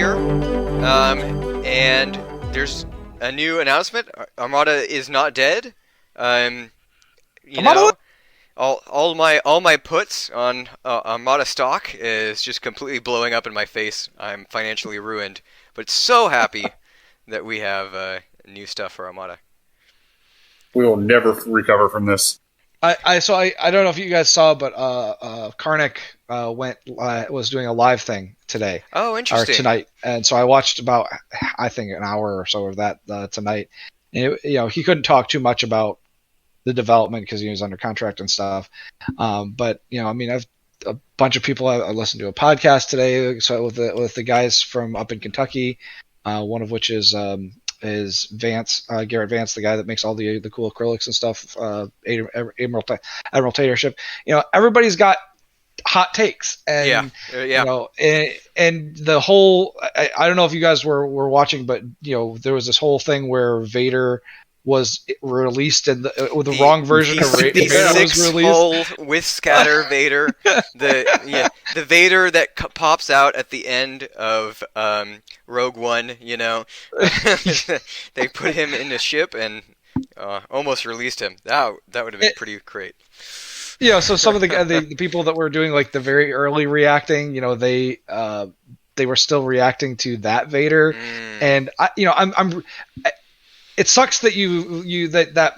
here, and there's a new announcement. Armada is not dead. You know, all my puts on Armada stock is just completely blowing up in my face. I'm financially ruined, but so happy that we have new stuff for Armada. We will never recover from this. I don't know if you guys saw, but Karnak was doing a live thing today. Oh, interesting. Or tonight, and so I watched about, I think, an hour or so of that tonight. And he couldn't talk too much about the development because he was under contract and stuff. But I've a bunch of people. I listened to a podcast today, so with the guys from up in Kentucky, one of which is Vance, Garrett Vance, the guy that makes all the cool acrylics and stuff, Admiral Tatership. Everybody's got hot takes, and and the whole. I don't know if you guys were watching, but there was this whole thing where Vader was released and with the wrong version of Vader was released. With scatter Vader, the Vader that pops out at the end of Rogue One. They put him in the ship and almost released him. That would have been pretty great. So some of the people that were doing like the very early reacting, they were still reacting to that Vader, and I'm. It sucks that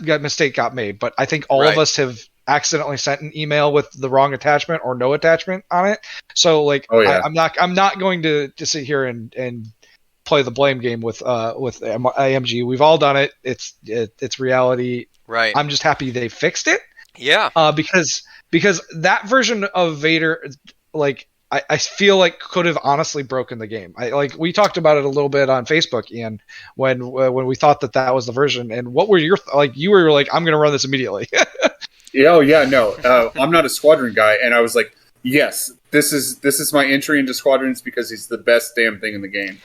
that mistake got made, but I think all of us have accidentally sent an email with the wrong attachment or no attachment on it. So I'm not going to sit here and play the blame game with IMG. We've all done it. It's reality. Right. I'm just happy they fixed it. Yeah. Because that version of Vader, I feel like could have honestly broken the game. We talked about it a little bit on Facebook, Ian, when we thought that was the version. And what were your you were like, I'm going to run this immediately. I'm not a Squadron guy, and I was like, yes, this is my entry into Squadrons because he's the best damn thing in the game.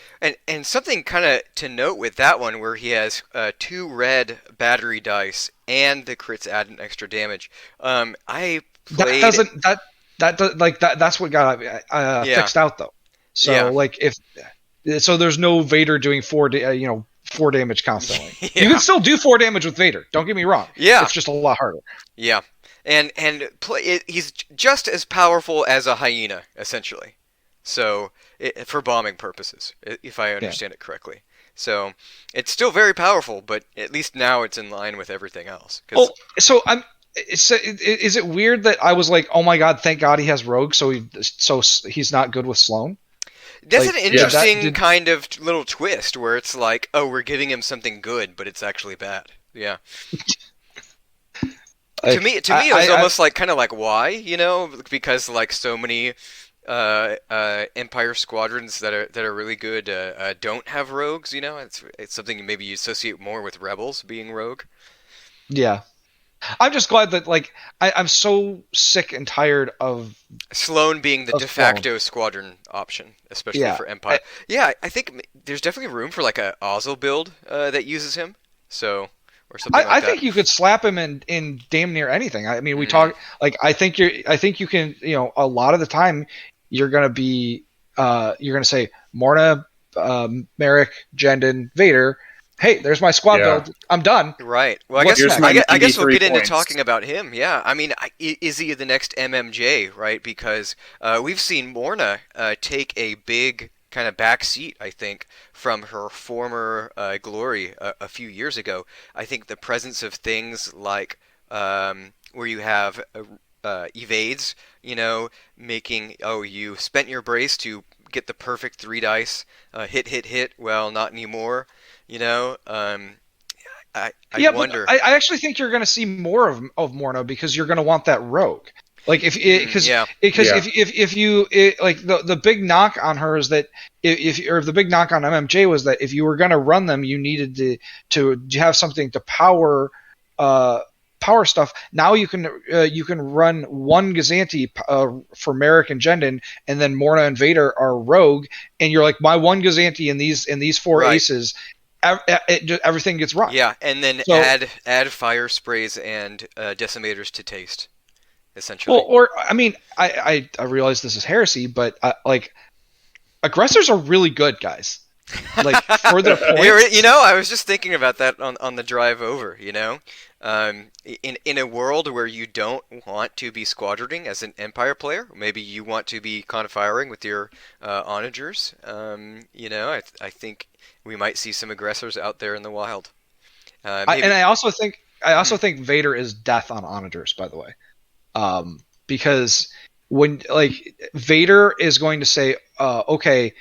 And something kind of to note with that one, where he has 2 red battery dice and the crits add an extra damage. I played. That's what got fixed out though. So so there's no Vader doing 4 damage constantly. You can still do 4 damage with Vader. Don't get me wrong. Yeah, it's just a lot harder. Yeah, and he's just as powerful as a hyena essentially. So for bombing purposes, if I understand it correctly. So it's still very powerful, but at least now it's in line with everything else. Is it weird that I was like, oh my god, thank God he has Rogue, so he's not good with Sloane? That's an interesting kind of little twist where it's like, oh, we're giving him something good, but it's actually bad. Yeah. To me, it was almost kind of like why, because so many Empire squadrons that are really good don't have rogues. It's something maybe you associate more with Rebels being rogue. Yeah. I'm just glad that I'm so sick and tired of Sloane being the de facto squadron option, especially for Empire. I think there's definitely room for a Ozzel build that uses him. So or something I think you could slap him in damn near anything. I mean, we talk I think you can a lot of the time you're gonna be you're gonna say Morna, Merrick, Jendon, Vader. Hey, there's my squad build. I'm done. Right. Well, I guess we'll get into talking about him. Yeah. I mean, is he the next MMJ, right? Because we've seen Morna take a big kind of back seat, I think, from her former glory a few years ago. I think the presence of things like where you have evades, making, you spent your brace to get the perfect 3 dice, hit, well, not anymore. I wonder. I actually think you're going to see more of Morna because you're going to want that rogue. If you the big knock on her is that the big knock on MMJ was that if you were going to run them, you needed to have something to power stuff. Now you can run 1 Gozanti for Merrick and Jendon, and then Morna and Vader are rogue, and you're like, my 1 Gozanti in these 4 aces. Everything gets run. Yeah, and then add fire sprays and decimators to taste, essentially. Well, or I mean, I realize this is heresy, but aggressors are really good, guys. Like for their points. You know, I was just thinking about that on the drive over. You know, in a world where you don't want to be squadroning as an Empire player, maybe you want to be confiring with your onagers. You know, I think we might see some aggressors out there in the wild. I also think Vader is death on onagers, by the way, because when Vader is going to say, okay.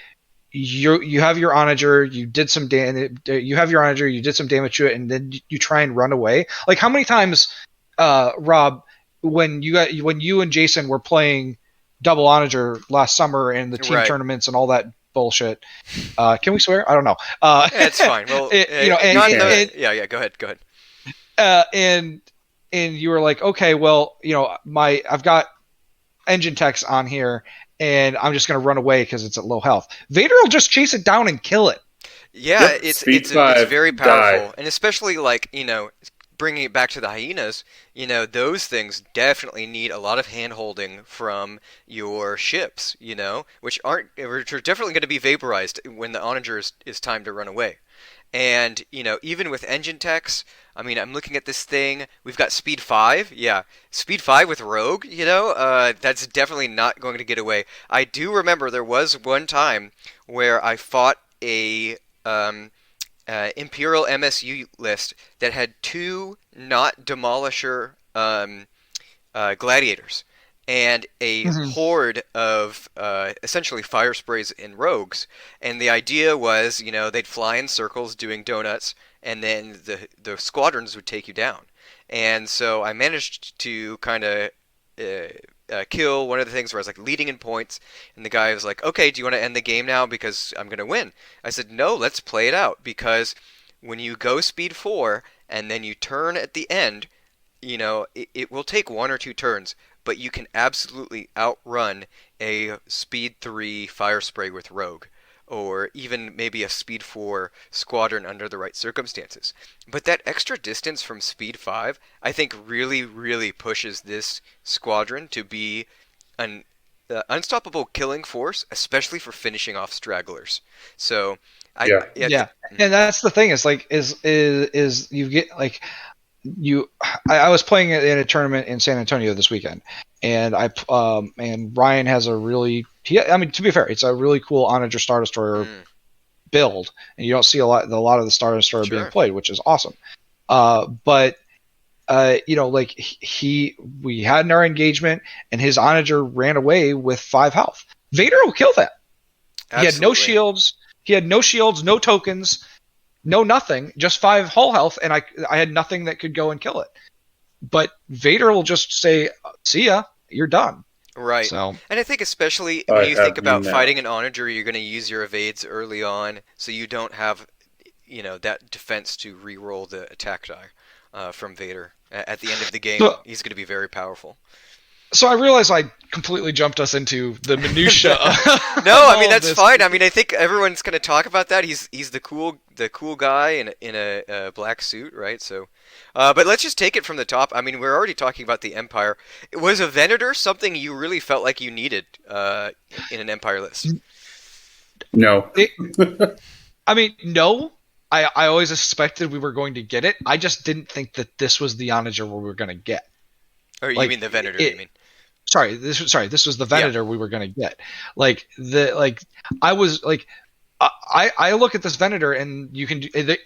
You have your onager, you did some damage. You have your onager, you did some damage to it, and then you try and run away. Like how many times, Rob, when you and Jason were playing double onager last summer in the team tournaments and all that bullshit? Can we swear? I don't know. Yeah, it's fine. Well, yeah. Go ahead. And you were like, okay, well, I've got engine techs on here. And I'm just going to run away because it's at low health. Vader will just chase it down and kill it. Yeah, it's very powerful, and especially bringing it back to the hyenas. Those things definitely need a lot of hand-holding from your ships. Which are definitely going to be vaporized when the onager is time to run away. And even with engine techs, I mean, I'm looking at this thing. We've got speed 5. Yeah, speed 5 with rogue. That's definitely not going to get away. I do remember there was one time where I fought a Imperial MSU list that had 2 not demolisher gladiators and a horde of essentially fire sprays and rogues. And the idea was, they'd fly in circles doing donuts, and then the squadrons would take you down. And so I managed to kind of kill one of the things where I was leading in points, and the guy was like, okay, do you want to end the game now because I'm going to win? I said, no, let's play it out, because when you go speed 4 and then you turn at the end, it will take 1 or 2 turns, but you can absolutely outrun a speed 3 fire spray with rogue, or even maybe a speed 4 squadron under the right circumstances. But that extra distance from speed 5, I think really, really pushes this squadron to be an unstoppable killing force, especially for finishing off stragglers. So, and that's the thing. Is you get I was playing in a tournament in San Antonio this weekend, and and Ryan has a really, to be fair, it's a really cool Onager Star Destroyer build, and you don't see a lot of the Star Destroyer being played, which is awesome. But we had in our engagement, and his Onager ran away with 5 health. Vader will kill that. Absolutely. He had no shields, no tokens. No, nothing, just 5 hull health, and I had nothing that could go and kill it. But Vader will just say, see ya, you're done. Right. So, and I think especially when you think about fighting an onager, you're going to use your evades early on, so you don't have, that defense to re-roll the attack die from Vader. At the end of the game, he's going to be very powerful. So I realize I completely jumped us into the minutia. No, I mean that's fine. I mean I think everyone's going to talk about that. He's the cool guy in a black suit, right? So, but let's just take it from the top. I mean, we're already talking about the Empire. Was a Venator something you really felt like you needed in an Empire list? No. No. I always suspected we were going to get it. I just didn't think that this was the Onager we were going to get. Or you mean the Venator? You mean? This was the Venator we were going to get. I look at this Venator, and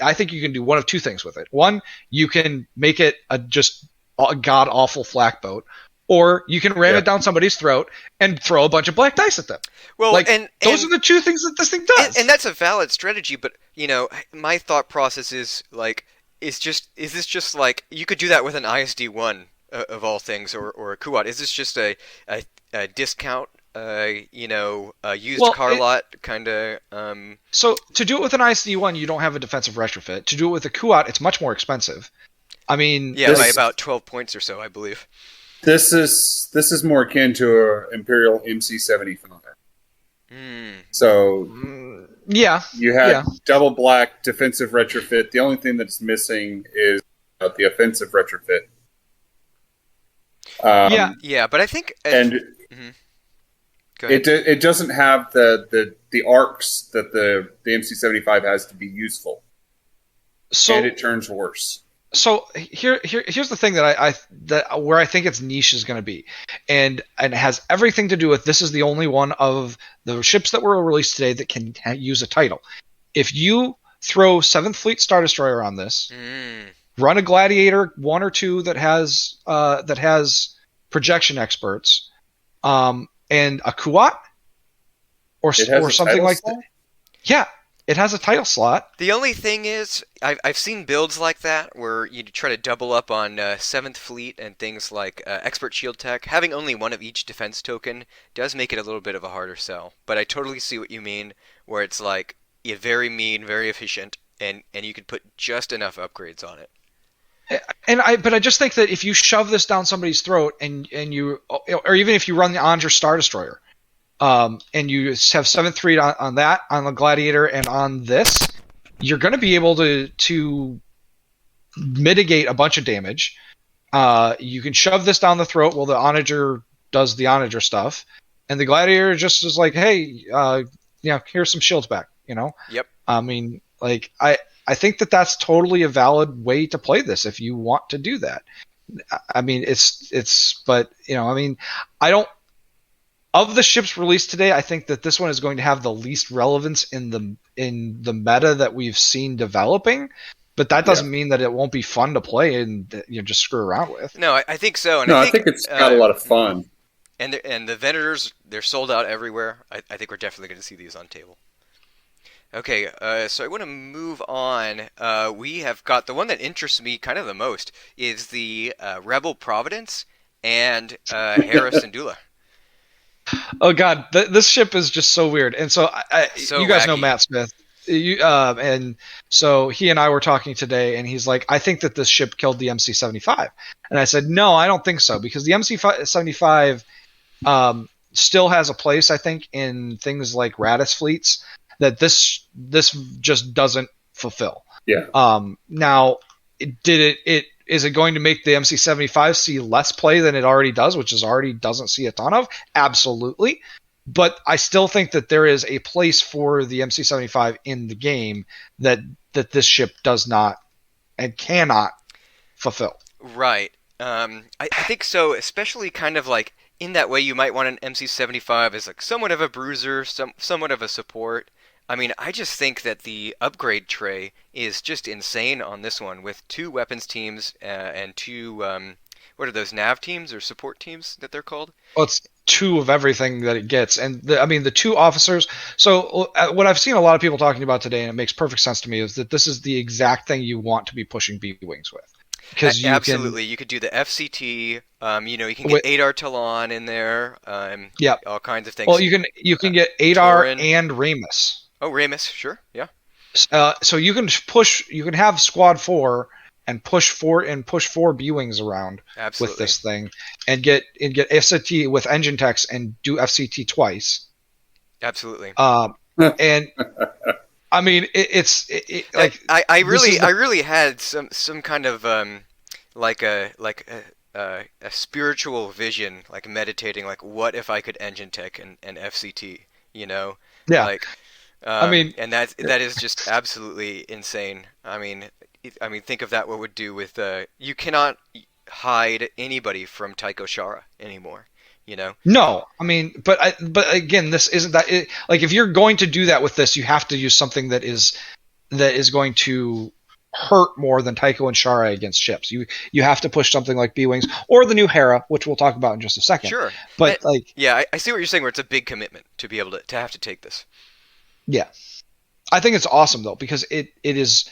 I think you can do one of 2 things with it. One, you can make it a god awful flak boat, or you can ram it down somebody's throat and throw a bunch of black dice at them. Well, those are the 2 things that this thing does. And that's a valid strategy, but my thought process is is this just you could do that with an ISD-1 of all things, or a Kuat? Is this just a discount, used car lot kind of? So to do it with an ISD-1, you don't have a defensive retrofit. To do it with a Kuat, it's much more expensive. I mean, by about 12 points or so, I believe. This is more akin to an Imperial MC-75. So you have double black defensive retrofit. The only thing that's missing is the offensive retrofit. But I think It doesn't have the arcs that the MC-75 has to be useful, and it turns worse. So here's the thing that where I think its niche is going to be, and it has everything to do with this is the only one of the ships that were released today that can use a title. If you throw 7th Fleet Star Destroyer on this, run a Gladiator 1 or 2 that has projection experts, and a Kuat or something like that. Yeah. It has a title slot. The only thing is, I've seen builds like that where you try to double up on 7th Fleet and things like Expert Shield Tech. Having only one of each defense token does make it a little bit of a harder sell. But I totally see what you mean, where it's like you're very mean, very efficient, and you could put just enough upgrades on it. But I just think that if you shove this down somebody's throat and you, or even if you run the Andra Star Destroyer, and you have 7th Fleet on that, on the Gladiator, and on this, you're going to be able to mitigate a bunch of damage. You can shove this down the throat while the Onager does the Onager stuff, and the Gladiator just is like, hey, here's some shields back, Yep. I mean, like, I think that that's totally a valid way to play this if you want to do that. I mean, but, I mean, I don't. Of the ships released today, I think that this one is going to have the least relevance in the meta that we've seen developing. But that doesn't mean that it won't be fun to play and just screw around with. No, I think so. And I think it's got a lot of fun. And the Venators, they're sold out everywhere. I think we're definitely going to see these on table. Okay, so I want to move on. We have got the one that interests me kind of the most is the Rebel Providence and Hera Syndulla. Oh God, this ship is just so weird. And so, you guys wacky. Know Matt Smith, and so he and I were talking today, and he's like, "I think that this ship killed the MC-75," and I said, "No, I don't think so, because the MC-75 still has a place, I think, in things like Radis fleets that this just doesn't fulfill." Yeah. Now, is it going to make the MC-75 see less play than it already does, which is already doesn't see a ton of? Absolutely. But I still think that there is a place for the MC-75 in the game that this ship does not and cannot fulfill. Right. I think so, especially kind of like in that way you might want an MC-75 as like somewhat of a bruiser, somewhat of a support. I mean, I just think that the upgrade tray is just insane on this one with 2 weapons teams and 2, what are those, nav teams or support teams that they're called? Well, it's 2 of everything that it gets. And the 2 officers. So what I've seen a lot of people talking about today, and it makes perfect sense to me, is that this is the exact thing you want to be pushing B-Wings with. Because absolutely, you could do the FCT. You can get Adar Talon in there. All kinds of things. Well, you can get Adar and Ramus. Oh, Ramus, sure, yeah. So you can have Squad 4 and push 4 B-Wings around with this thing, and get FCT with engine techs and do FCT twice. Absolutely. And I mean, I really had some kind of like a spiritual vision, like meditating, like what if I could engine tech and FCT, Yeah. And that is just absolutely insane. I mean, think of that. What it would do with you cannot hide anybody from Tycho Shara anymore. No, I mean, but again, this isn't that. Like, if you're going to do that with this, you have to use something that is going to hurt more than Tycho and Shara against ships. You have to push something like B-Wings or the new Hera, which we'll talk about in just a second. Sure, but I see what you're saying. Where it's a big commitment to be able to have to take this. Yeah, I think it's awesome though, because it is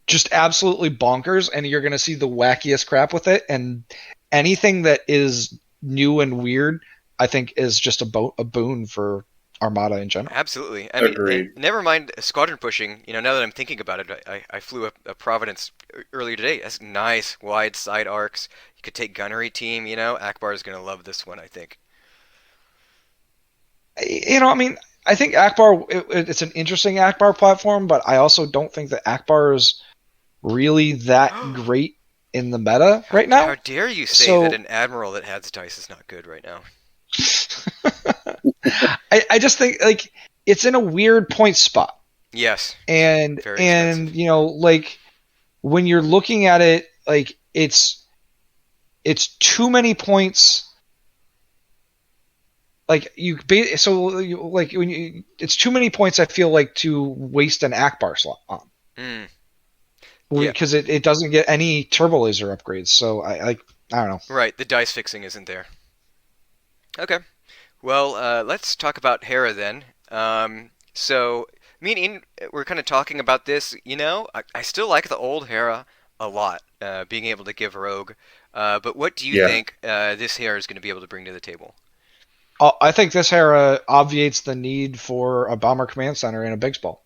just absolutely bonkers, and you're going to see the wackiest crap with it, and anything that is new and weird, I think, is just a boon for Armada in general. Absolutely. I mean, never mind squadron pushing. Now that I'm thinking about it, I flew a Providence earlier today. That's nice, wide side arcs. You could take gunnery team. Akbar is going to love this one, I think. I mean, I think Akbar, it's an interesting Akbar platform, but I also don't think that Akbar is really that great in the meta right now. How dare you say that an admiral that has dice is not good right now? I just think like it's in a weird point spot. Yes. And very expensive. you know, like when you're looking at it, like it's too many points. Like it's too many points. I feel like to waste an Akbar slot on. Because it doesn't get any turbo laser upgrades. So I don't know. Right, the dice fixing isn't there. Okay, well, let's talk about Hera then. So me and Ian, we're kind of talking about this. You know, I still like the old Hera a lot, being able to give Rogue. But what do you think this Hera is going to be able to bring to the table? I think this Hera obviates the need for a bomber command center in a Biggs Ball.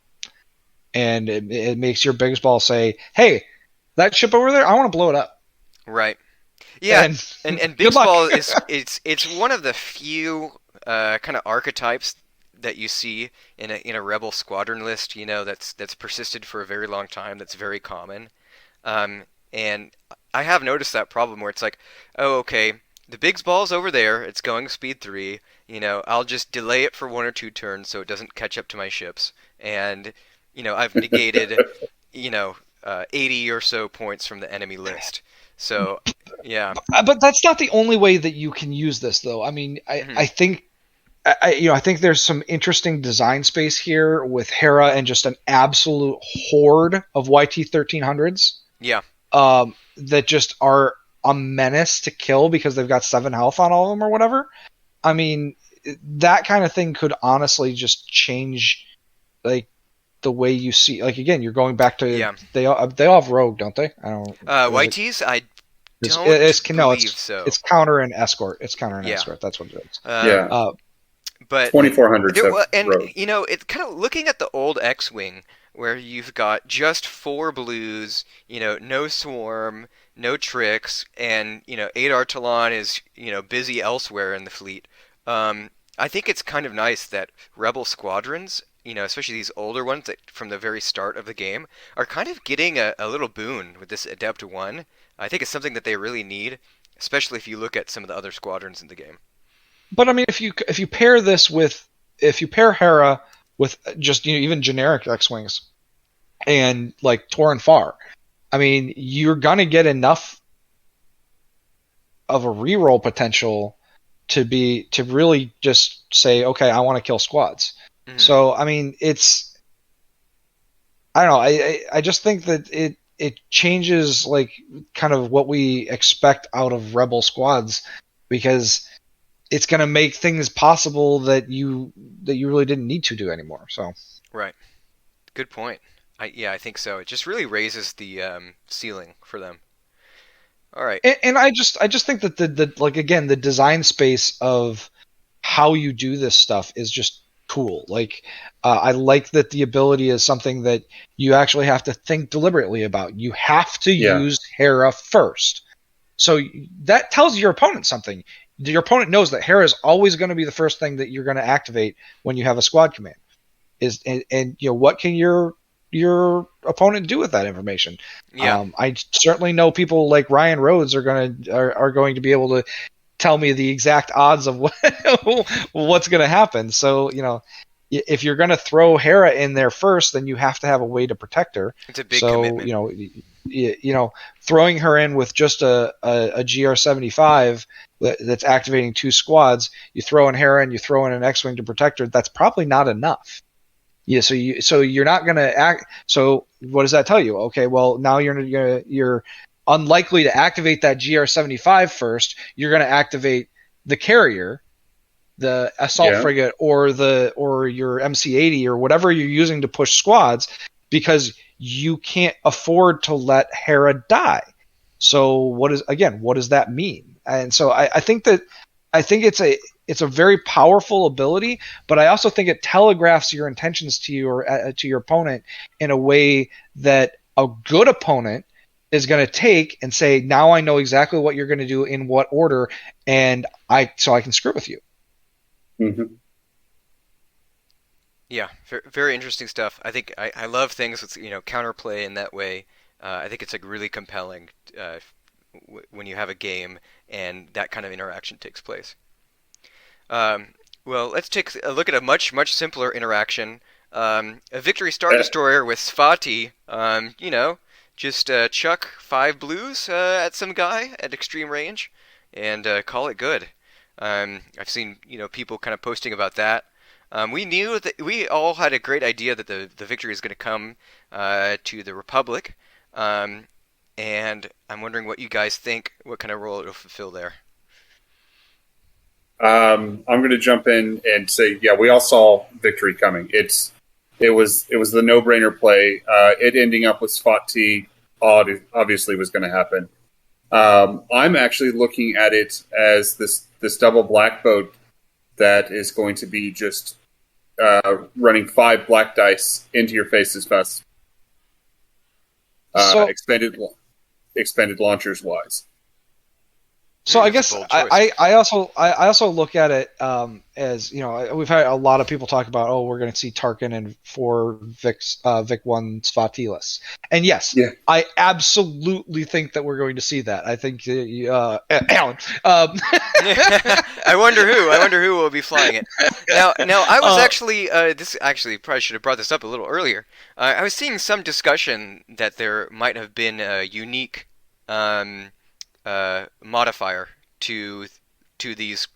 And it makes your Biggs Ball say, hey, that ship over there, I want to blow it up. Right. Yeah, and Biggs Ball is it's one of the few kind of archetypes that you see in a Rebel Squadron list, you know, that's persisted for a very long time, that's very common. And I have noticed that problem where it's like, oh, okay, the Biggs Ball's over there, it's going speed 3, you know, I'll just delay it for 1 or 2 turns so it doesn't catch up to my ships. And, you know, I've negated, you know, 80 or so points from the enemy list. So, yeah. But that's not the only way that you can use this, though. I mean, I think there's some interesting design space here with Hera and just an absolute horde of YT-1300s. Yeah. That just are a menace to kill because they've got 7 health on all of them or whatever. I mean, that kind of thing could honestly just change, like, the way you see. Like, again, you're going back to they all have Rogue, don't they? I don't. YTs, I don't believe so. It's counter and escort. It's counter and escort. That's what it is. But 2400. And you know, it's kind of looking at the old X-wing where you've got just 4 blues, you know, no swarm, no tricks, and you know, Adar Talon is, you know, busy elsewhere in the fleet. I think it's kind of nice that Rebel squadrons, you know, especially these older ones that from the very start of the game, are kind of getting a little boon with this Adept 1. I think it's something that they really need, especially if you look at some of the other squadrons in the game. But I mean, if you pair Hera with just, you know, even generic X-wings and like Tor and Far, I mean, you're gonna get enough of a reroll potential to really just say, okay, I want to kill squads. Mm-hmm. So I mean, I don't know. I just think that it changes like kind of what we expect out of Rebel squads, because it's going to make things possible that you really didn't need to do anymore. So right, good point. I think so. It just really raises the ceiling for them. All right, and I just think that the like, again, the design space of how you do this stuff is just cool. Like, I like that the ability is something that you actually have to think deliberately about. You have to use Hera first, so that tells your opponent something. Your opponent knows that Hera is always going to be the first thing that you're going to activate when you have a squad command. And you know, what can your opponent do with that information? Yeah. I certainly know people like Ryan Rhodes are going to be able to tell me the exact odds of what's going to happen. So, you know, if you're going to throw Hera in there first, then you have to have a way to protect her. It's a big commitment. You know, throwing her in with just a GR-75 that's activating 2 squads, you throw in Hera and you throw in an X-wing to protect her, that's probably not enough. Yeah, so you're not going to act. So what does that tell you? Okay, well, now you're unlikely to activate that GR-75 first. You're going to activate the carrier, the assault frigate, or your MC-80 or whatever you're using to push squads, because you can't afford to let Hera die. So what does that mean? And so I think it's a very powerful ability, but I also think it telegraphs your intentions to you or to your opponent in a way that a good opponent is going to take and say, now I know exactly what you're going to do in what order, and I can screw with you. Mm-hmm. Yeah, very interesting stuff. I think I love things with, you know, counterplay in that way. I think it's like really compelling when you have a game and that kind of interaction takes place. Well, let's take a look at a much simpler interaction. A Victory Star Destroyer with Svati. Just chuck 5 blues at some guy at extreme range, and call it good. I've seen people kind of posting about that. We knew that we all had a great idea that the victory is going to come to the Republic, and I'm wondering what you guys think. What kind of role it'll fulfill there? I'm going to jump in and say, yeah, we all saw victory coming. It was the no-brainer play. It ending up with Spot T obviously was going to happen. I'm actually looking at it as this double black boat that is going to be just running 5 black dice into your face as fast. Expended launchers wise. So I guess I also look at it as we've had a lot of people talk about we're going to see Tarkin and 4 Vic 1 Svati lists, and yes, I absolutely think that we're going to see that. I think Alan. I wonder who will be flying it. Now I was actually probably should have brought this up a little earlier. I was seeing some discussion that there might have been a unique modifier to these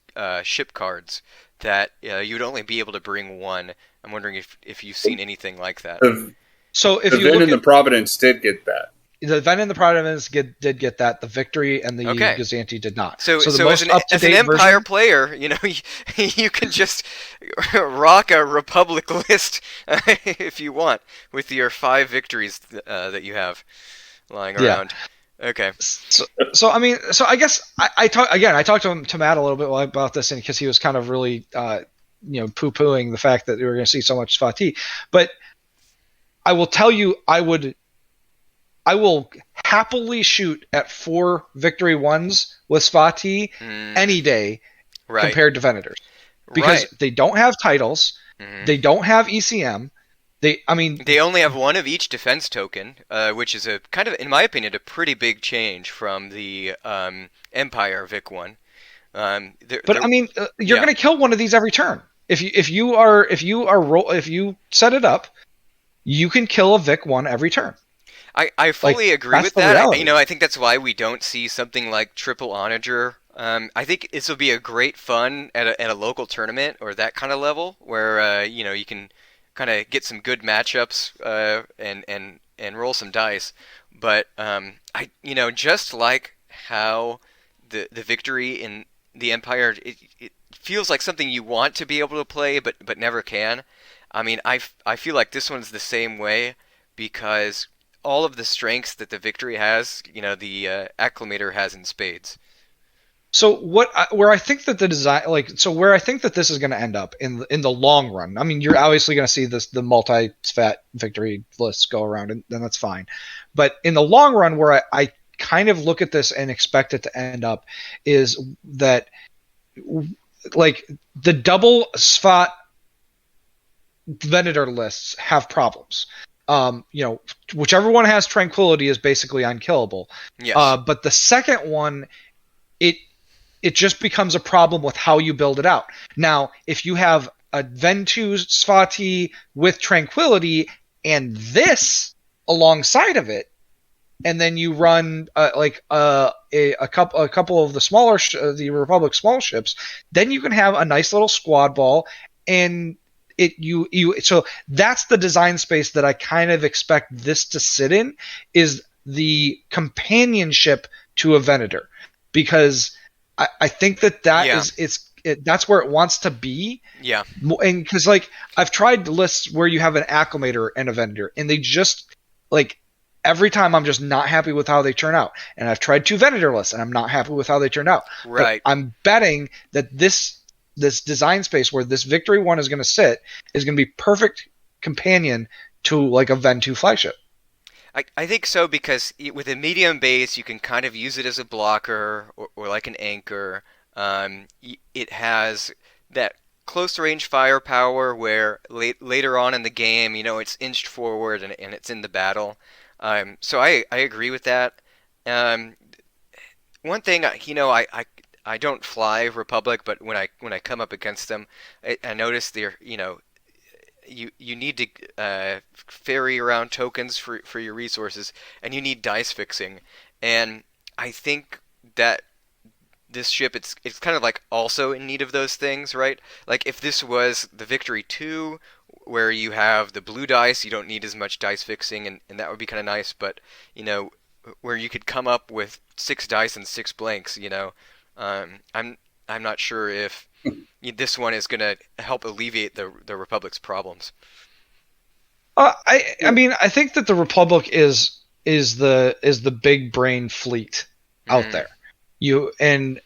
ship cards that you'd only be able to bring 1. I'm wondering if you've seen anything like that. So if the Ven and the Providence did get that. The Ven and the Providence did get that. The Victory and the Gozanti did not. So as an Empire player, you can just rock a Republic list if you want with your 5 victories that you have lying around. Okay. So I guess I talked to Matt a little bit about this, and because he was kind of really poo-pooing the fact that we were going to see so much Svati, but I will tell you, I will happily shoot at 4 Victory 1s with Svati any day compared to Venators, because they don't have titles, they don't have ECM. They only have 1 of each defense token, which is a kind of, in my opinion, a pretty big change from the Empire Vic 1. You're going to kill one of these every turn. If you set it up, you can kill a Vic 1 every turn. I fully agree with that. I think that's why we don't see something like Triple Onager. I think this will be a great fun at a local tournament or that kind of level where you can kind of get some good matchups and roll some dice. But just like how the victory in the Empire, it feels like something you want to be able to play but never can. I feel like this one's the same way, because all of the strengths that the victory has, the Acclamator has in spades. So where I think that the design, where I think that this is going to end up in the long run. You're obviously going to see the multi-svat victory lists go around, and that's fine. But in the long run, where I kind of look at this and expect it to end up is that, the double svat Venator lists have problems. Whichever one has Tranquility is basically unkillable. Yes. But the second one, it just becomes a problem with how you build it out. Now, if you have a Ven2 Svati with Tranquility and this alongside of it, and then you run a couple of the smaller the Republic small ships, then you can have a nice little squad ball, and so that's the design space that I kind of expect this to sit in, is the companionship to a Venator, because I think that's where it wants to be. Yeah. And because I've tried lists where you have an Acclamator and a Venator, and they just every time I'm just not happy with how they turn out. And I've tried 2 Venator lists, and I'm not happy with how they turn out. Right. But I'm betting that this design space where this Victory 1 is going to sit is going to be perfect companion to a Ven 2 flagship. I think so, because with a medium base, you can kind of use it as a blocker or like an anchor. It has that close range firepower where later on in the game, it's inched forward and it's in the battle. So I agree with that. One thing, I I don't fly Republic, but when I come up against them, I notice they're you need to ferry around tokens for your resources, and you need dice fixing, and I think that this ship it's kind of like also in need of those things, right? Like if this was the Victory 2 where you have the blue dice, you don't need as much dice fixing, and that would be kind of nice, but where you could come up with 6 dice and 6 blanks, I'm not sure if this one is going to help alleviate the Republic's problems. I mean, I think that the Republic is the big brain fleet out there. I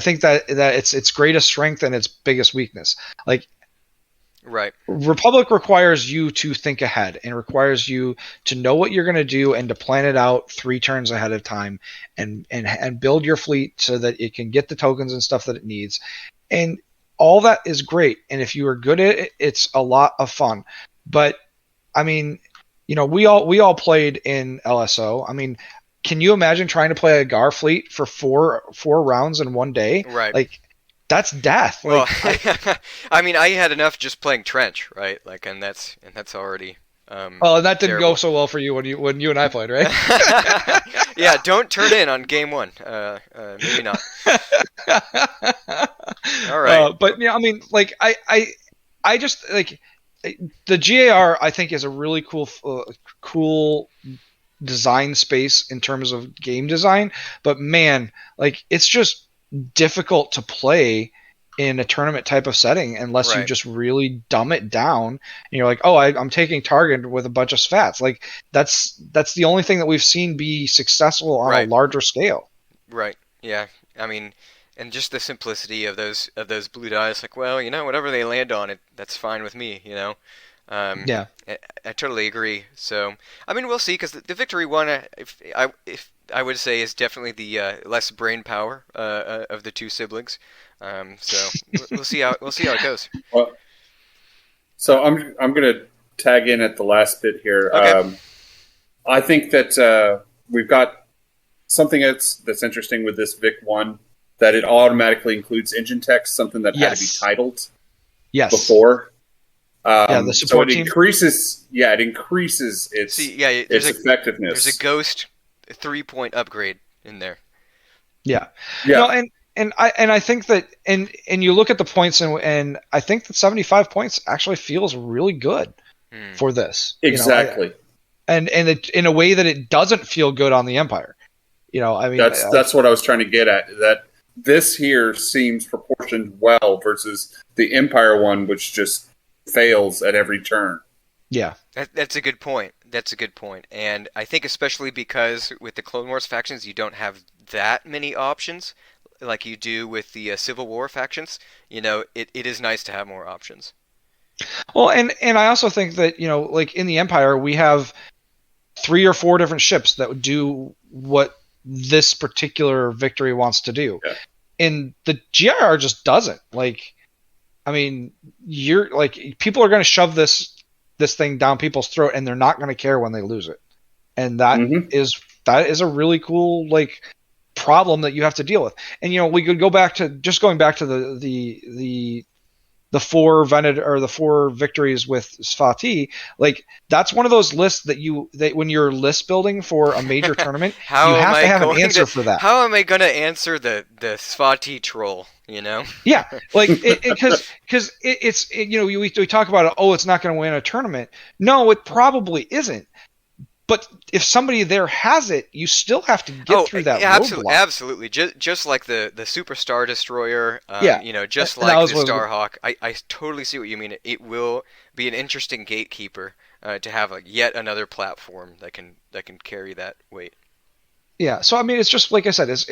think that its greatest strength and its biggest weakness. Like, right. Republic requires you to think ahead and requires you to know what you're going to do and to plan it out 3 turns ahead of time and build your fleet so that it can get the tokens and stuff that it needs. And all that is great. And if you are good at it, it's a lot of fun. But I mean, we all played in LSO. I mean, can you imagine trying to play a GAR fleet for four rounds in one day? Right. Like, that's death. Well, I mean, I had enough just playing Trench, right? Like, and that's already. Well, and that didn't terrible. go so well for you when you and I played, right? Yeah, don't turn in on game 1. Maybe not. All right. But I mean, like, I just like the GAR. I think is a really cool design space in terms of game design, but man, like, it's just difficult to play in a tournament type of setting unless you just really dumb it down and you're like, oh, I'm taking target with a bunch of Svats. Like, that's the only thing that we've seen be successful on a larger scale. Right. Yeah. I mean, and just the simplicity of those blue dice, like, well, whatever they land on, that's fine with me, Yeah, I totally agree. So, I mean, we'll see, because the Victory 1, if I would say, is definitely the less brain power of the 2 siblings. So we'll see how it goes. Well, so I'm going to tag in at the last bit here. Okay. I think that we've got something that's interesting with this Vic 1, that it automatically includes engine text, something that had to be titled before. The support so it team increases. Yeah, it increases its effectiveness. There's a Ghost 3-point upgrade in there. Yeah. No, and I think that and you look at the points and I think that 75 points actually feels really good for this. Exactly. And it, in a way that it doesn't feel good on the Empire. I mean, that's what I was trying to get at. That this here seems proportioned well versus the Empire one, which just fails at every turn. Yeah. That's a good point. And I think especially because with the Clone Wars factions, you don't have that many options like you do with the Civil War factions. It is nice to have more options. Well, and I also think that, like in the Empire, we have 3 or 4 different ships that would do what this particular Victory wants to do. Yeah. And the GIR just doesn't. Like, I mean, you're like, people are going to shove this thing down people's throat, and they're not going to care when they lose it. And that is a really cool, like, problem that you have to deal with. And we could going back to the 4 Venator or the 4 victories with Svati. Like, that's one of those lists that when you're list building for a major tournament, you have to have an answer for that. How am I going to answer the Svati troll? Yeah, like, because it's we talk about it. Oh, it's not going to win a tournament. No, it probably isn't. But if somebody there has it, you still have to get through that roadblock. Absolutely. Just like the Super Star Destroyer, just like the Starhawk. I totally see what you mean. It will be an interesting gatekeeper to have yet another platform that can carry that weight. Yeah, so I mean, it's just like I said, it's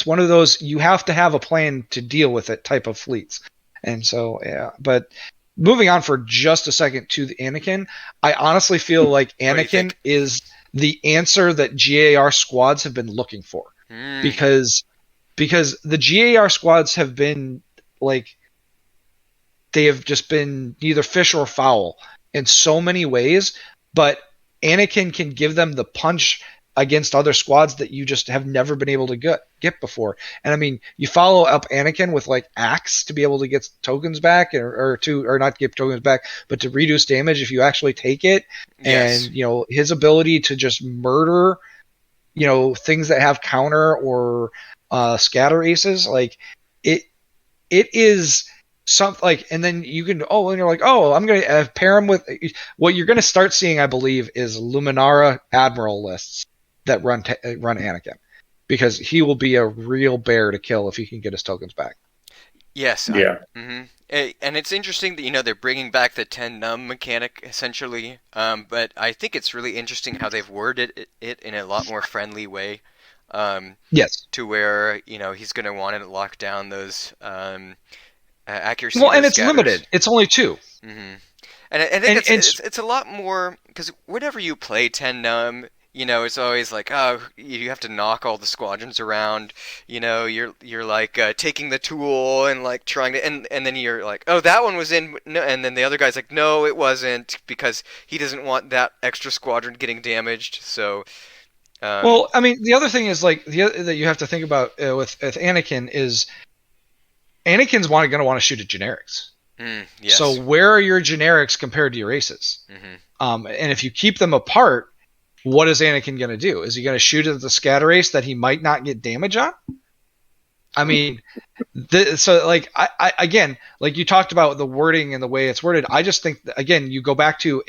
one of those, you have to have a plan to deal with it type of fleets, and so but moving on for just a second to the Anakin, I honestly feel like Anakin is the answer that GAR squads have been looking for, because the GAR squads have been like, they have just been neither fish or fowl in so many ways, but Anakin can give them the punch against other squads that you just have never been able to get before. And I mean, you follow up Anakin with like Axe to be able to get tokens back, or not get tokens back, but to reduce damage if you actually take it. Yes. And his ability to just murder things that have counter or scatter aces, like it is something like, and then you can, and you're like, I'm going to pair him with, what you're going to start seeing, I believe, is Luminara Admiral lists that run Anakin, because he will be a real bear to kill if he can get his tokens back. Yes. Yeah. And it's interesting that they're bringing back the 10 num mechanic essentially, but I think it's really interesting how they've worded it in a lot more friendly way. Yes. To where he's going to want to lock down those accuracy. Well, and it's scatters. Limited. It's only 2. Mm-hmm. And I think it's a lot more, because whenever you play 10 num, it's always like, you have to knock all the squadrons around. You're like taking the tool and like trying to, and then you're like, that one was in, no, and then the other guy's like, no, it wasn't, because he doesn't want that extra squadron getting damaged. So. Well, I mean, the other thing is like that you have to think about with Anakin is Anakin's going to want to shoot at generics. Yes. So where are your generics compared to your aces? Mm-hmm. And if you keep them apart, what is Anakin going to do? Is he going to shoot at the scatter ace that he might not get damage on? I mean, so like I again, like you talked about the wording and the way it's worded. I just think that, again, you go back to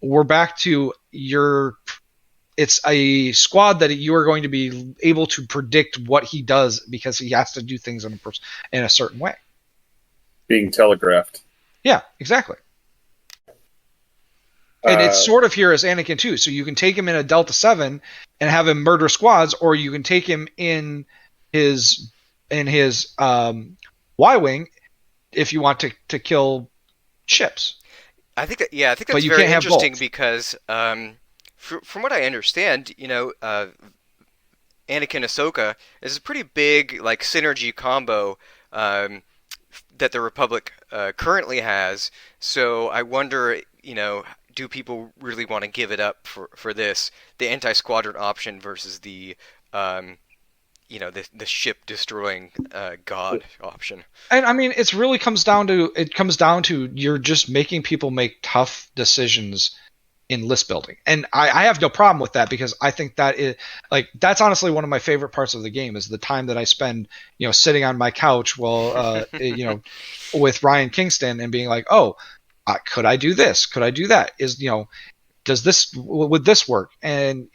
we're back to it's a squad that you are going to be able to predict what he does, because he has to do things in a certain way. Being telegraphed. Yeah, exactly. And it's sort of here as Anakin too. So you can take him in a Delta 7 and have him murder squads, or you can take him in his Y-wing if you want to kill ships. I think that's very interesting because from what I understand, Anakin Ahsoka is a pretty big like synergy combo that the Republic currently has. So I wonder, do people really want to give it up for this, the anti-squadron option versus the the ship destroying god option? And I mean, it really comes down to you're just making people make tough decisions in list building, and I have no problem with that, because I think that is that's honestly one of my favorite parts of the game, is the time that I spend sitting on my couch while with Ryan Kingston and being like, could I do this? Could I do that? Would this work? And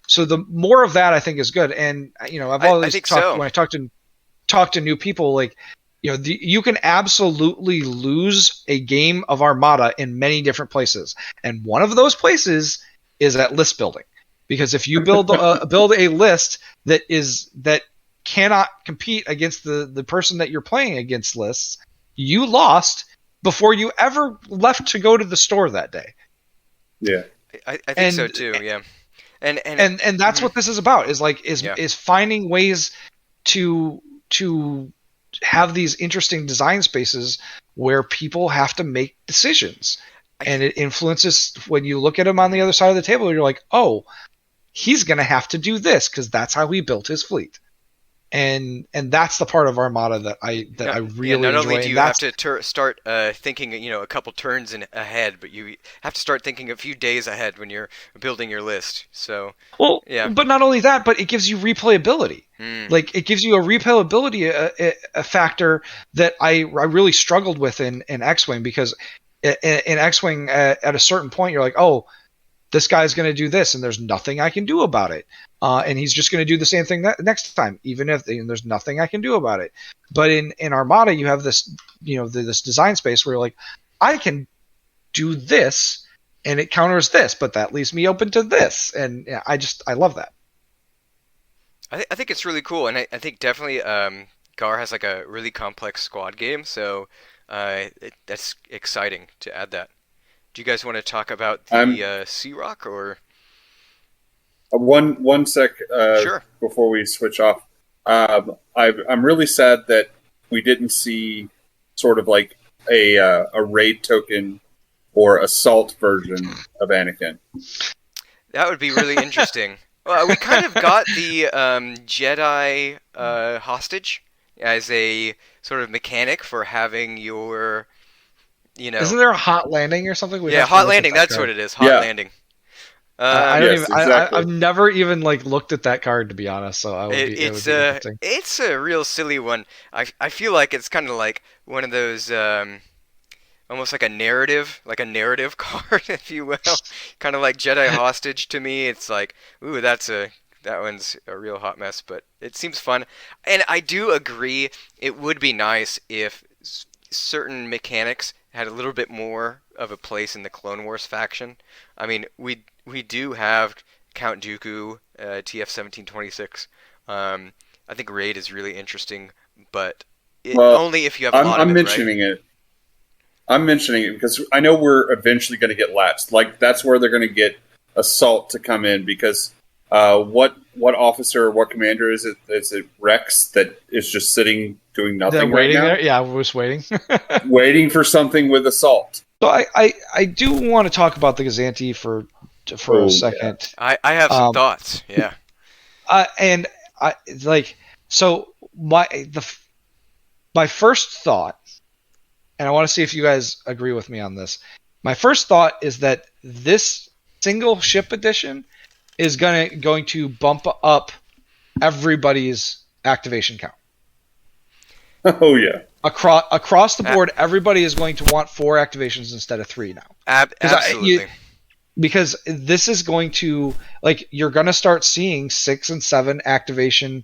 so the more of that I think is good. And I've always when I talk to new people, like you can absolutely lose a game of Armada in many different places, and one of those places is at list building, because if you build a list that cannot compete against the person that you're playing against lists, you lost before you ever left to go to the store that day. Yeah, I think so too. Yeah, and that's what this is about. Is finding ways to have these interesting design spaces where people have to make decisions, and it influences when you look at him on the other side of the table. You're like, he's going to have to do this because that's how he built his fleet. And that's the part of Armada that I really enjoy. Not only do you have to start thinking, a couple turns ahead, but you have to start thinking a few days ahead when you're building your list. So but not only that, but it gives you replayability. Like it gives you a replayability a factor that I really struggled with in X-Wing, because in X-Wing at a certain point you're like, this guy's going to do this, and there's nothing I can do about it. And he's just going to do the same thing next time, even if there's nothing I can do about it. But in Armada, you have this, this design space where you're like, I can do this, and it counters this, but that leaves me open to this. And I love that. I think it's really cool, and I think definitely Gar has like a really complex squad game, so that's exciting to add that. Do you guys want to talk about the Sea Rock or? One sec sure. Before we switch off. I'm really sad that we didn't see sort of like a raid token or assault version of Anakin. That would be really interesting. Well, we kind of got the Jedi hostage as a sort of mechanic for having your, Isn't there a hot landing or something? Yeah, hot landing. That's what it is. Hot landing. I don't exactly. I've never even looked at that card, to be honest. So It's a real silly one. I feel like it's kind of like one of those almost like a narrative card, if you will. Kind of like Jedi hostage to me. It's like, ooh, that one's a real hot mess, but it seems fun. And I do agree, it would be nice if certain mechanics had a little bit more of a place in the Clone Wars faction. I mean, we do have Count Dooku, TF-1726. I think Raid is really interesting, but only if you have a lot of it, right? I'm mentioning it because I know we're eventually going to get Lats. Like, that's where they're going to get Assault to come in, because what officer or what commander is it? Is it Rex that is just sitting doing nothing right now? There? Yeah, I was waiting. Waiting for something with Assault. So I do want to talk about the Gozanti for a second. Yeah. I have some thoughts. Yeah. And I so my first thought, and I want to see if you guys agree with me on this. My first thought is that this single ship edition is going to bump up everybody's activation count. Oh yeah. Across the board, everybody is going to want 4 activations instead of 3 now. Absolutely. Because this is going to, you're going to start seeing 6 and 7 activation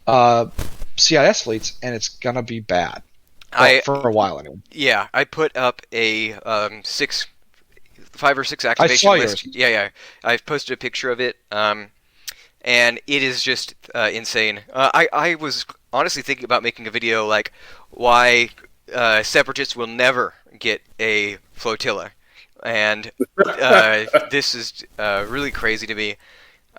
CIS fleets, and it's going to be bad. For a while anyway. Yeah, I put up a 5 or 6 activation list. Yours. Yeah. I've posted a picture of it, and it is just insane. I was honestly thinking about making a video like why Separatists will never get a flotilla, and this is really crazy to me.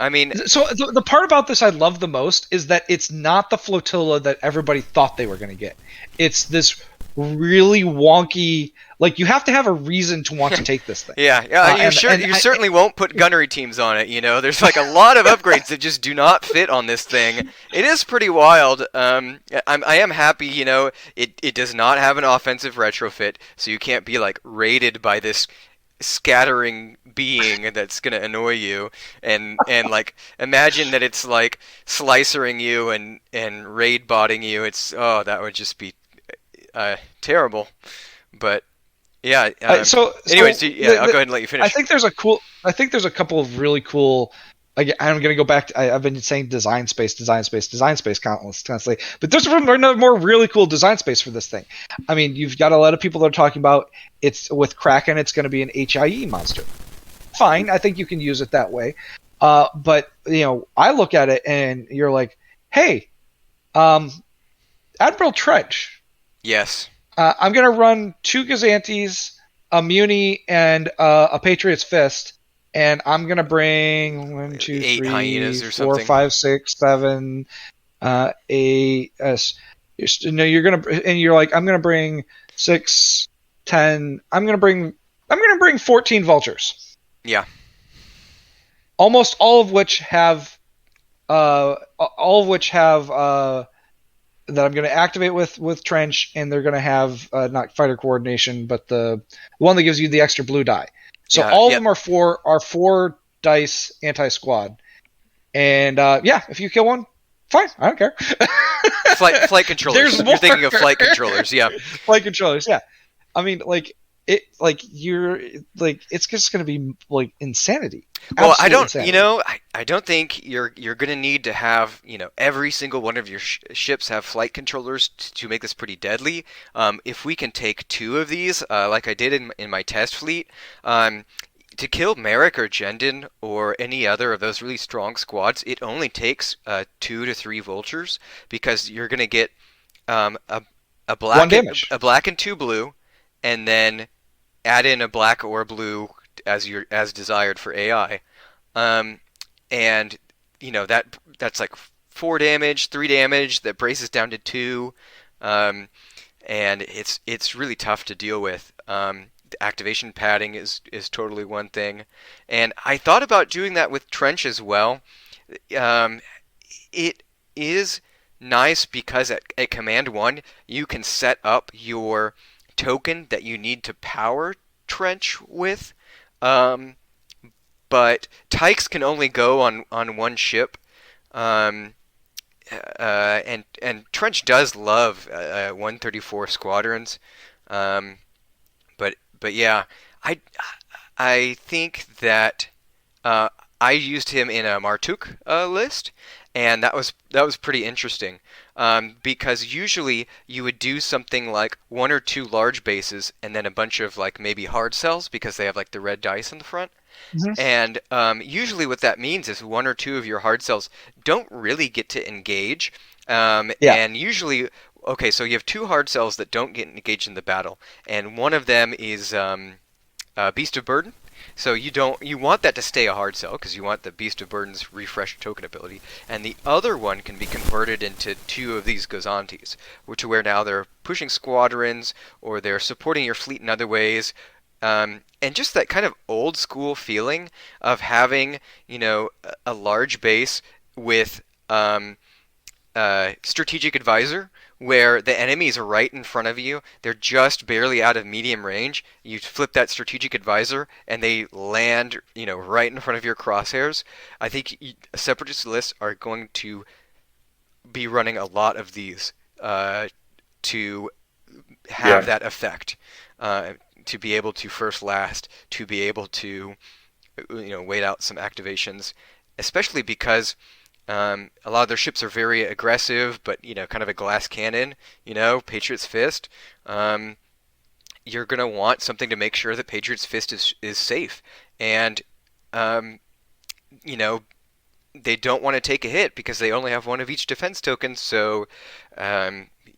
I mean, so the part about this I love the most is that it's not the flotilla that everybody thought they were going to get. It's this really wonky, you have to have a reason to want to take this thing. You certainly won't put gunnery teams on it. There's a lot of upgrades that just do not fit on this thing. It is pretty wild. I am happy. It does not have an offensive retrofit, so you can't be raided by this scattering being that's gonna annoy you, and imagine that it's slicering you and raid botting you. That would just be terrible. But yeah. Anyways, I'll go ahead and let you finish. I think there's a couple of really cool. I'm going to go back. I've been saying design space constantly, but there's another more really cool design space for this thing. I mean, you've got a lot of people that are talking about it's with Kraken. It's going to be an HIE monster. Fine, I think you can use it that way. But I look at it and you're like, hey, Admiral Trench. Yes. I'm going to run 2 Gozantis, a Muni, and a Patriot's Fist. And I'm gonna bring 1, 2, 8 3, hyenas or 4, something. 5, 6, 7, 8. You're like, I'm gonna bring 6, 10. I'm gonna bring 14 vultures. Yeah. Almost all of which have that I'm going to activate with Trench, and they're going to have not fighter coordination, but the one that gives you the extra blue die. So all of them are 4 dice anti-squad, and if you kill one, fine, I don't care. Flight controllers. You're thinking of flight controllers, yeah. Flight controllers, yeah. I mean, it's just going to be insanity. Well, Absolute insanity. I don't think you're going to need to have, every single one of your ships have flight controllers to make this pretty deadly. If we can take 2 of these, like I did in my test fleet, to kill Merrick or Jendon or any other of those really strong squads, it only takes 2 to 3 vultures, because you're going to get a black and 2 blue, and then add in a black or blue as desired for AI, and that's 4 damage, 3 damage that braces down to 2, and it's really tough to deal with. the activation padding is totally one thing, and I thought about doing that with Trench as well. It is nice because at Command 1 you can set up your token that you need to power Trench with, but Tykes can only go on one ship, and Trench does love 134 squadrons, but yeah, I think that I used him in a Martuk list, and that was pretty interesting, because usually you would do something like 1 or 2 large bases and then a bunch of like maybe hard cells because they have like the red dice in the front. Mm-hmm. And usually what that means is 1 or 2 of your hard cells don't really get to engage. And usually, okay, so you have 2 hard cells that don't get engaged in the battle, and one of them is Beast of Burden. So you want that to stay a hard cell because you want the Beast of Burden's refresh token ability, and the other one can be converted into 2 of these Gozantis, to where now they're pushing squadrons or they're supporting your fleet in other ways. And just that kind of old school feeling of having, a large base with strategic advisor, where the enemies are right in front of you, they're just barely out of medium range. You flip that strategic advisor and they land, right in front of your crosshairs. I think Separatist lists are going to be running a lot of these to have that effect. To be able to first last, to be able to, wait out some activations, especially because a lot of their ships are very aggressive, but kind of a glass cannon. Patriot's Fist. You're gonna want something to make sure that Patriot's Fist is safe, and they don't want to take a hit because they only have 1 of each defense token. So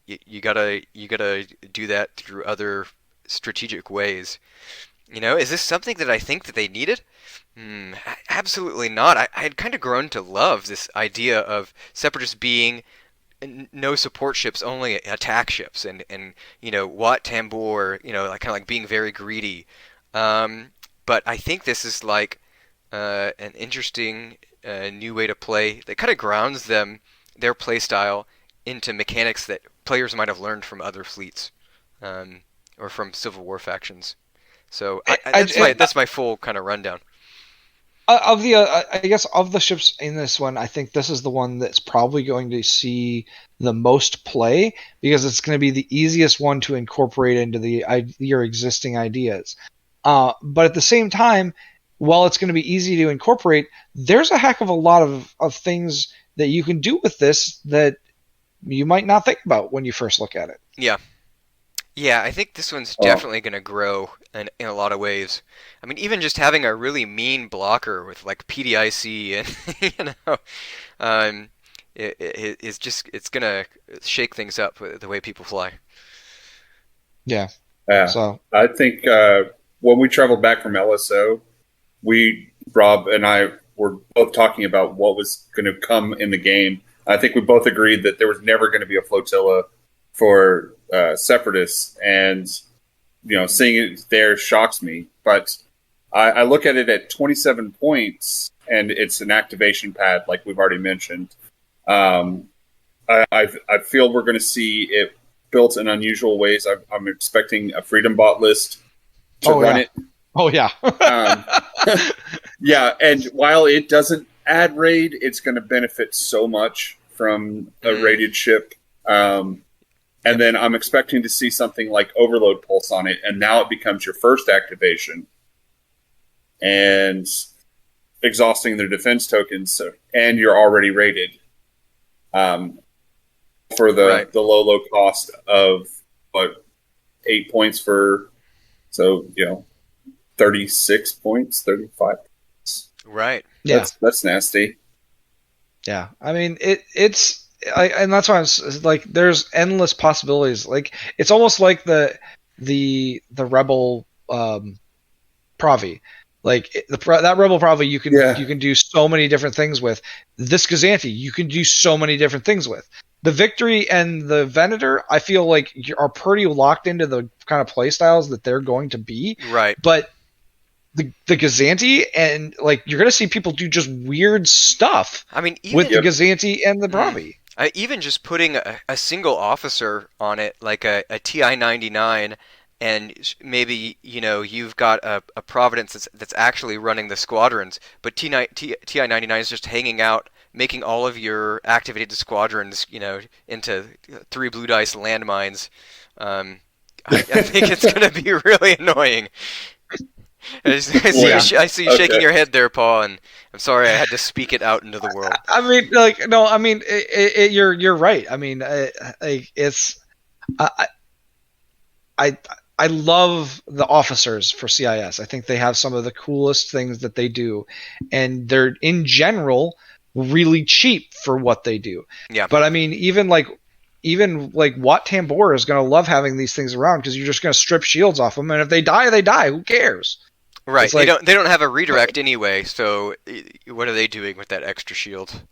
you gotta do that through other strategic ways. Is this something that I think that they needed? Absolutely not. I had kind of grown to love this idea of Separatists being no support ships, only attack ships, and Wat Tambor, kind of like being very greedy. But I think this is like an interesting new way to play that kind of grounds their play style into mechanics that players might have learned from other fleets. Or from Civil War factions. So that's my full kind of rundown. Of the, I guess, of the ships in this one, I think this is the one that's probably going to see the most play because it's going to be the easiest one to incorporate into your existing ideas. But at the same time, while it's going to be easy to incorporate, there's a heck of a lot of things that you can do with this that you might not think about when you first look at it. Yeah, I think this one's definitely going to grow in a lot of ways. I mean, even just having a really mean blocker with like PDIC and it's going to shake things up the way people fly. Yeah. So I think when we traveled back from LSO, Rob and I were both talking about what was going to come in the game. I think we both agreed that there was never going to be a flotilla for Separatists, and seeing it there shocks me. But I look at it at 27 points, and it's an activation pad, like we've already mentioned. I feel we're going to see it built in unusual ways. I'm expecting a Freedom Bot list to run it. Oh yeah, yeah. And while it doesn't add raid, it's going to benefit so much from a raided ship. And then I'm expecting to see something like Overload Pulse on it, and now it becomes your first activation. And exhausting their defense tokens, and you're already rated. For the low cost of 8 points for, 36 points, 35 points. Right. Yeah. That's nasty. Yeah. I mean, it's... and that's why I'm like, there's endless possibilities. Like, it's almost like the Rebel Provi. Like that Rebel Provi, you can do so many different things with. This Gozanti, you can do so many different things with. the Victory and the Venator, I feel like are pretty locked into the kind of play styles that they're going to be. Right. But the Gozanti, and like you're going to see people do just weird stuff. I mean, even, with the Gozanti and the Brahmi. Even just putting a single officer on it, like a TI-99, and maybe you've got a Providence that's actually running the squadrons, but TI-99 is just hanging out, making all of your activated squadrons, into 3 blue dice landmines. I think it's going to be really annoying. I see you shaking your head there, Paul, and I'm sorry I had to speak it out into the world. I mean, you're right. I mean, I love the officers for CIS. I think they have some of the coolest things that they do, and they're in general really cheap for what they do. Yeah. But I mean, even Wat Tambor is going to love having these things around because you're just going to strip shields off them, and if they die, they die. Who cares? Right. Like, they don't have a redirect anyway, so what are they doing with that extra shield?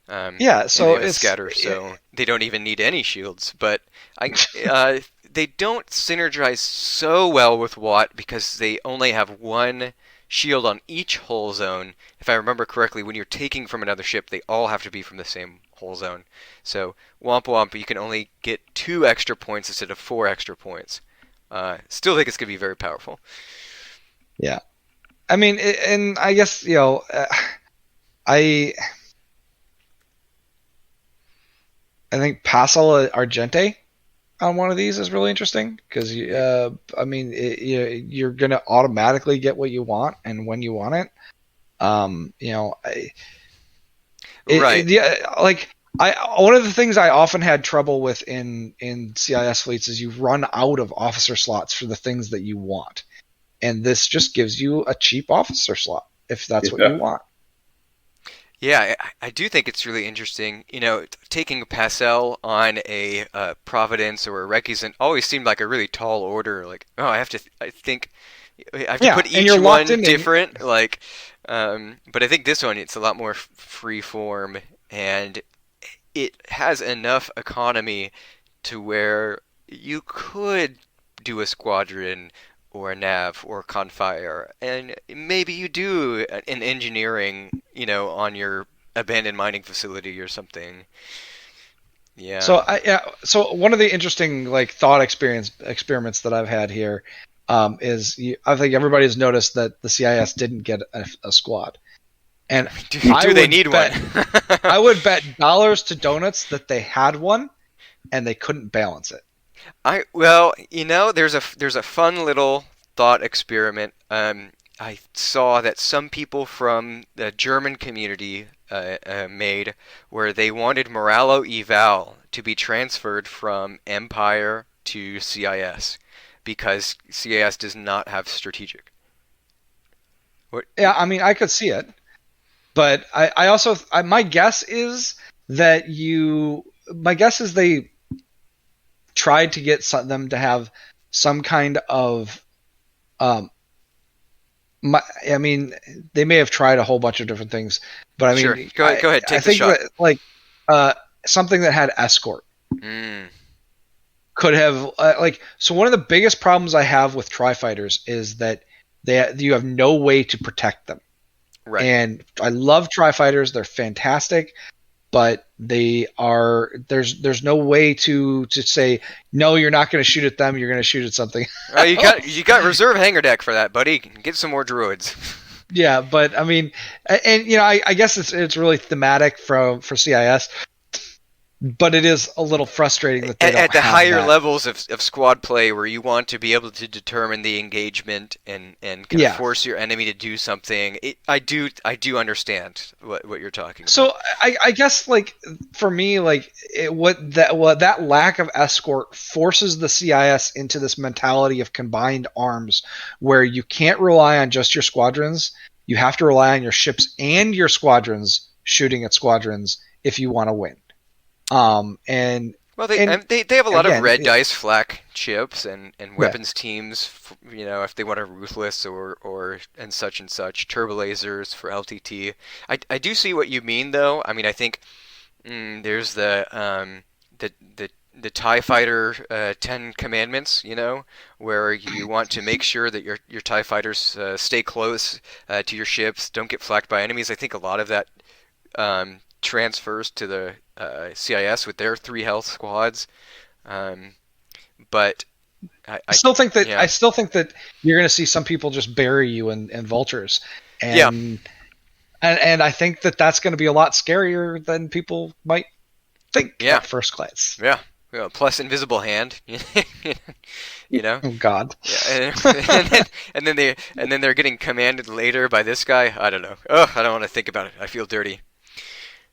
So it's scatter, so they don't even need any shields. But they don't synergize so well with Watt because they only have one shield on each hull zone. If I remember correctly, when you're taking from another ship, they all have to be from the same hull zone. So Womp Womp, you can only get 2 extra points instead of 4 extra points. Still think it's going to be very powerful. Yeah. I mean, and I guess, I think Pascal Argente on one of these is really interesting because, you're going to automatically get what you want and when you want it. One of the things I often had trouble with in CIS fleets is you run out of officer slots for the things that you want. And this just gives you a cheap officer slot if that's what you want. Yeah, I do think it's really interesting. Taking a Pascal on a Providence or a Requisant always seemed like a really tall order. Like, I have to put each one different. But I think this one, it's a lot more free form, and it has enough economy to where you could do a squadron or a nav or a Confire, and maybe you do an engineering, on your abandoned mining facility or something. Yeah. So one of the interesting thought experiments that I've had here is I think everybody's noticed that the CIS didn't get a squad, and do they need one? I would bet dollars to donuts that they had one, and they couldn't balance it. There's a fun little thought experiment. I saw that some people from the German community made where they wanted Moralo Eval to be transferred from Empire to CIS because CIS does not have strategic. What? Yeah, I mean, I could see it, but I also my guess is they tried to get them to have some kind of they may have tried a whole bunch of different things, but I mean, sure. Go ahead, take the shot. Something that had escort could have so one of the biggest problems I have with tri-fighters is that you have no way to protect them. Right. And I love tri-fighters; they're fantastic. But there's no way to say no. You're not going to shoot at them. You're going to shoot at something. You got reserve hangar deck for that, buddy. Get some more droids. Yeah, but I mean, and I guess it's really thematic for CIS, but it is a little frustrating that they don't at the have higher that. levels of squad play where you want to be able to determine the engagement and kind of force your enemy to do something. I do understand what you're talking about. So I guess for me that lack of escort forces the CIS into this mentality of combined arms where you can't rely on just your squadrons. You have to rely on your ships and your squadrons shooting at squadrons if you want to win. They have a lot of red dice flak chips and weapons teams, if they want a ruthless or and such turbo lasers for LTT. I do see what you mean though. I mean, I think There's the TIE Fighter 10 commandments, where you want to make sure that your TIE fighters stay close to your ships, don't get flaked by enemies. I think a lot of that transfers to the CIS with their 3 health squads. But I still think that yeah. I still think that you're going to see some people just bury you in vultures, and I think that that's going to be a lot scarier than people might think at first glance. Yeah. Plus invisible hand, Oh God. Yeah, and then they're getting commanded later by this guy. I don't know. Oh, I don't want to think about it. I feel dirty.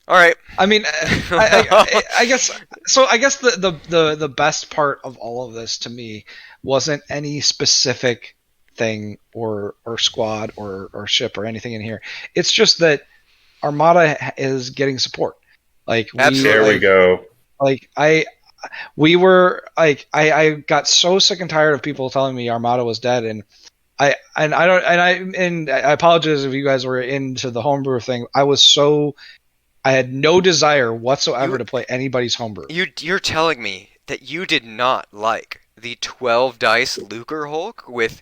All right. I mean, I guess so. I guess the best part of all of this to me wasn't any specific thing or squad or ship or anything in here. It's just that Armada is getting support. Like there we go. Like I got so sick and tired of people telling me Armada was dead, and I apologize if you guys were into the homebrew thing. I had no desire whatsoever to play anybody's homebrew. You're telling me that you did not like the 12 dice Lucre Hulk with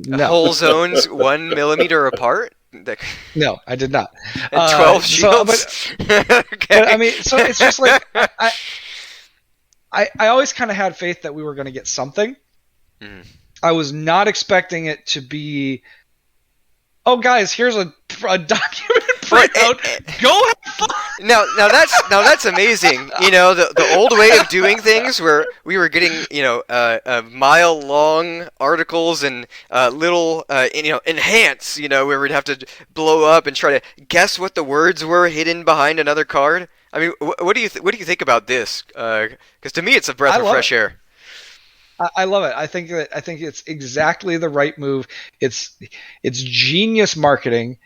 hull zones 1 millimeter apart? No, I did not. And 12 shields. But I mean, so it's just like I always kind of had faith that we were going to get something. I was not expecting it to be, oh guys, here's a document printout. Go have fun. Now that's amazing. The old way of doing things, where we were getting mile long articles and little enhance, where we'd have to blow up and try to guess what the words were hidden behind another card. I mean, what do you think about this? Because to me, it's a breath of fresh air. I love it. I think it's exactly the right move. It's genius marketing,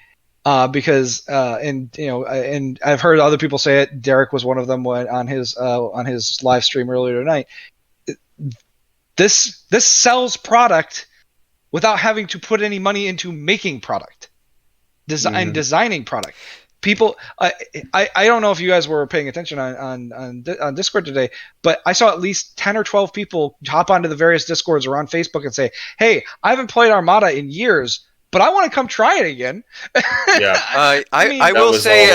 because and I've heard other people say it. Derek was one of them on his live stream earlier tonight. This sells product without having to put any money into making product, designing product. People, I don't know if you guys were paying attention on Discord today, but I saw at least 10 or 12 people hop onto the various Discords or on Facebook and say, "Hey, I haven't played Armada in years, but I want to come try it again." Yeah, I will say,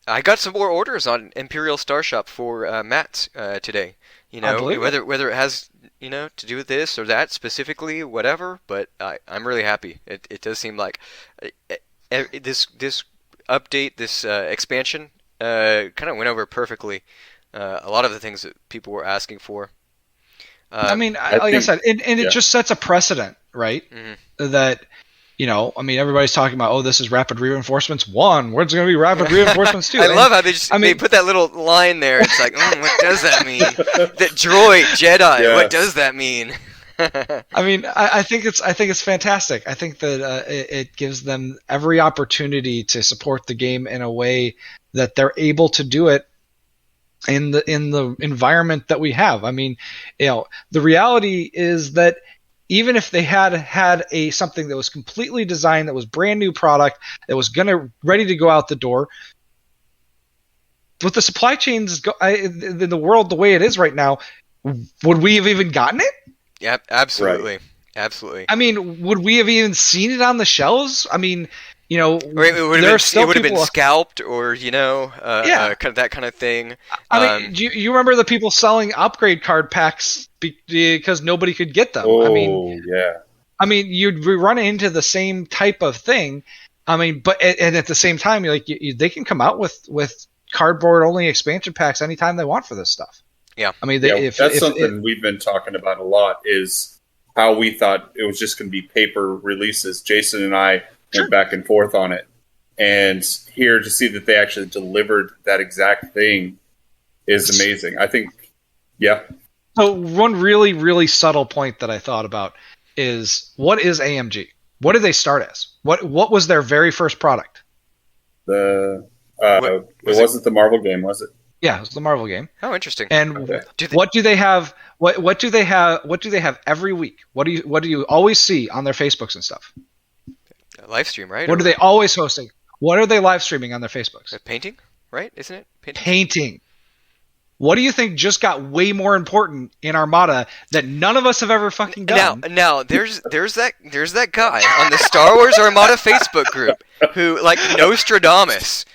I got some more orders on Imperial Starshop for Matt today. Whether it has to do with this or that specifically, whatever. But I'm really happy. It does seem like this update, this expansion, kind of went over perfectly. A lot of the things that people were asking for. I mean, like I said, and it just sets a precedent, right? Mm-hmm. That, everybody's talking about, oh, this is rapid reinforcements 1. When's going to be rapid reinforcements 2? I love how they put that little line there. It's like, what does that mean? That droid Jedi. What does that mean? I mean, I think it's fantastic. I think that it gives them every opportunity to support the game in a way that they're able to do it in the environment that we have. I mean, the reality is that even if they had something that was completely designed, that was brand new product, that was ready to go out the door, with the supply chains in the world the way it is right now, would we have even gotten it? Yeah, absolutely. Right. Absolutely. I mean, would we have even seen it on the shelves? I mean, it would have been scalped, or kind of that kind of thing. I mean, do you remember the people selling upgrade card packs because nobody could get them? Oh, yeah. I mean, you'd run into the same type of thing. I mean, and at the same time, they can come out with cardboard only expansion packs anytime they want for this stuff. Yeah, I mean, that's something we've been talking about a lot, is how we thought it was just going to be paper releases. Jason and I went back and forth on it, and here to see that they actually delivered that exact thing is amazing. I think, So one really, really subtle point that I thought about is, what is AMG? What did they start as? What was their very first product? It wasn't the Marvel game, was it? Yeah, it was the Marvel game. Oh, interesting. And what do they have? What do they have? What do they have every week? What do you always see on their Facebooks and stuff? A live stream, right? What are they always hosting? What are they live streaming on their Facebooks? Painting? right? Isn't it? Painting. What do you think just got way more important in Armada that none of us have ever fucking done? Now, there's that guy on the Star Wars Armada Facebook group who, like Nostradamus,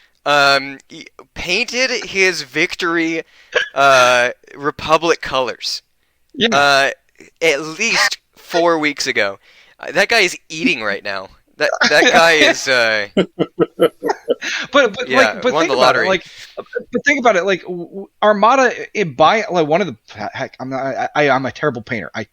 painted his victory Republic colors. Yeah. At least 4 weeks ago. That guy is eating right now. That guy is. But won think the about lottery. it. But think about it. Like Armada, one of the heck. I'm a terrible painter. I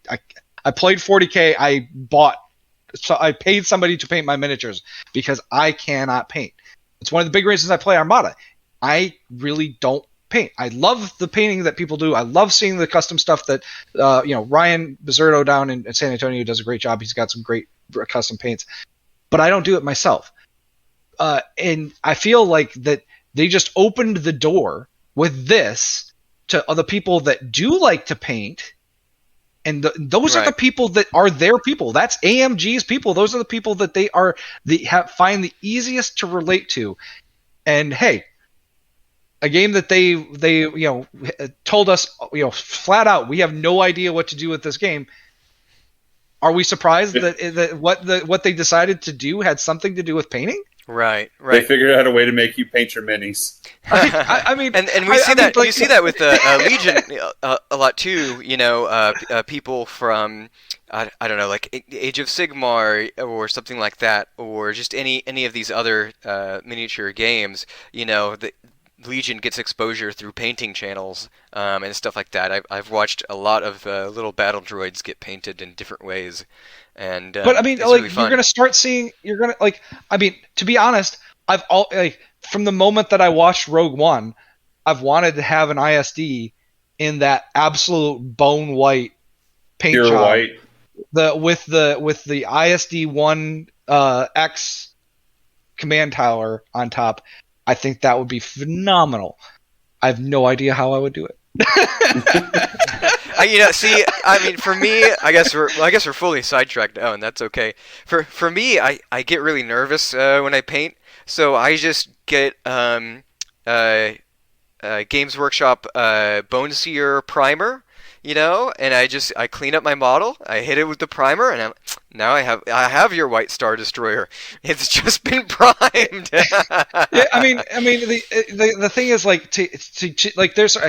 played 40K. I paid somebody to paint my miniatures because I cannot paint. It's one of the big reasons I play Armada. I really don't paint. I love the painting that people do. I love seeing the custom stuff that Ryan Bizzardo down in San Antonio does a great job. He's got some great custom paints, but I don't do it myself. And I feel like that they just opened the door with this to other people that do like to paint, and those are the people that are their people. That's AMG's people. Those are the people that they find the easiest to relate to. And hey, a game that they told us flat out, we have no idea what to do with this game. Are we surprised that what they decided to do had something to do with painting? Right. They figured out a way to make you paint your minis. I mean, and we see that. You see that with Legion a lot too. People from I don't know, like Age of Sigmar or something like that, or just any of these other miniature games. The Legion gets exposure through painting channels and stuff like that. I've watched a lot of little battle droids get painted in different ways. And but I mean, it's really fun. You're gonna start seeing. To be honest, from the moment that I watched Rogue One, I've wanted to have an ISD in that absolute bone white paint pure job. White. With the ISD 1X command tower on top. I think that would be phenomenal. I have no idea how I would do it. For me, I guess we're fully sidetracked now, and that's okay. For me, I get really nervous when I paint, so I just get Games Workshop Bone Seer primer, and I clean up my model, I hit it with the primer, and now I have your White Star Destroyer. It's just been primed. Yeah, I mean, the thing is,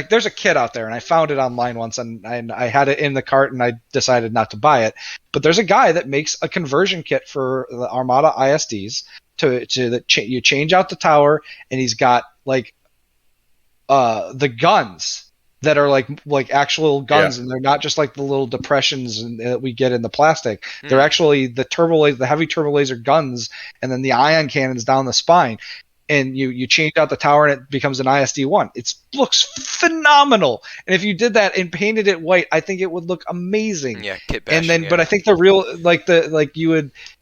there's a kit out there, and I found it online once, and I had it in the cart, and I decided not to buy it. But there's a guy that makes a conversion kit for the Armada ISDs you change out the tower, and he's got the guns that are like actual guns, and they're not just like the little depressions that we get in the plastic. They're actually the heavy turbo laser guns, and then the ion cannons down the spine. And you change out the tower, and it becomes an ISD-1. It looks phenomenal. And if you did that and painted it white, I think it would look amazing. Yeah, kit bashing, and then, but I think the real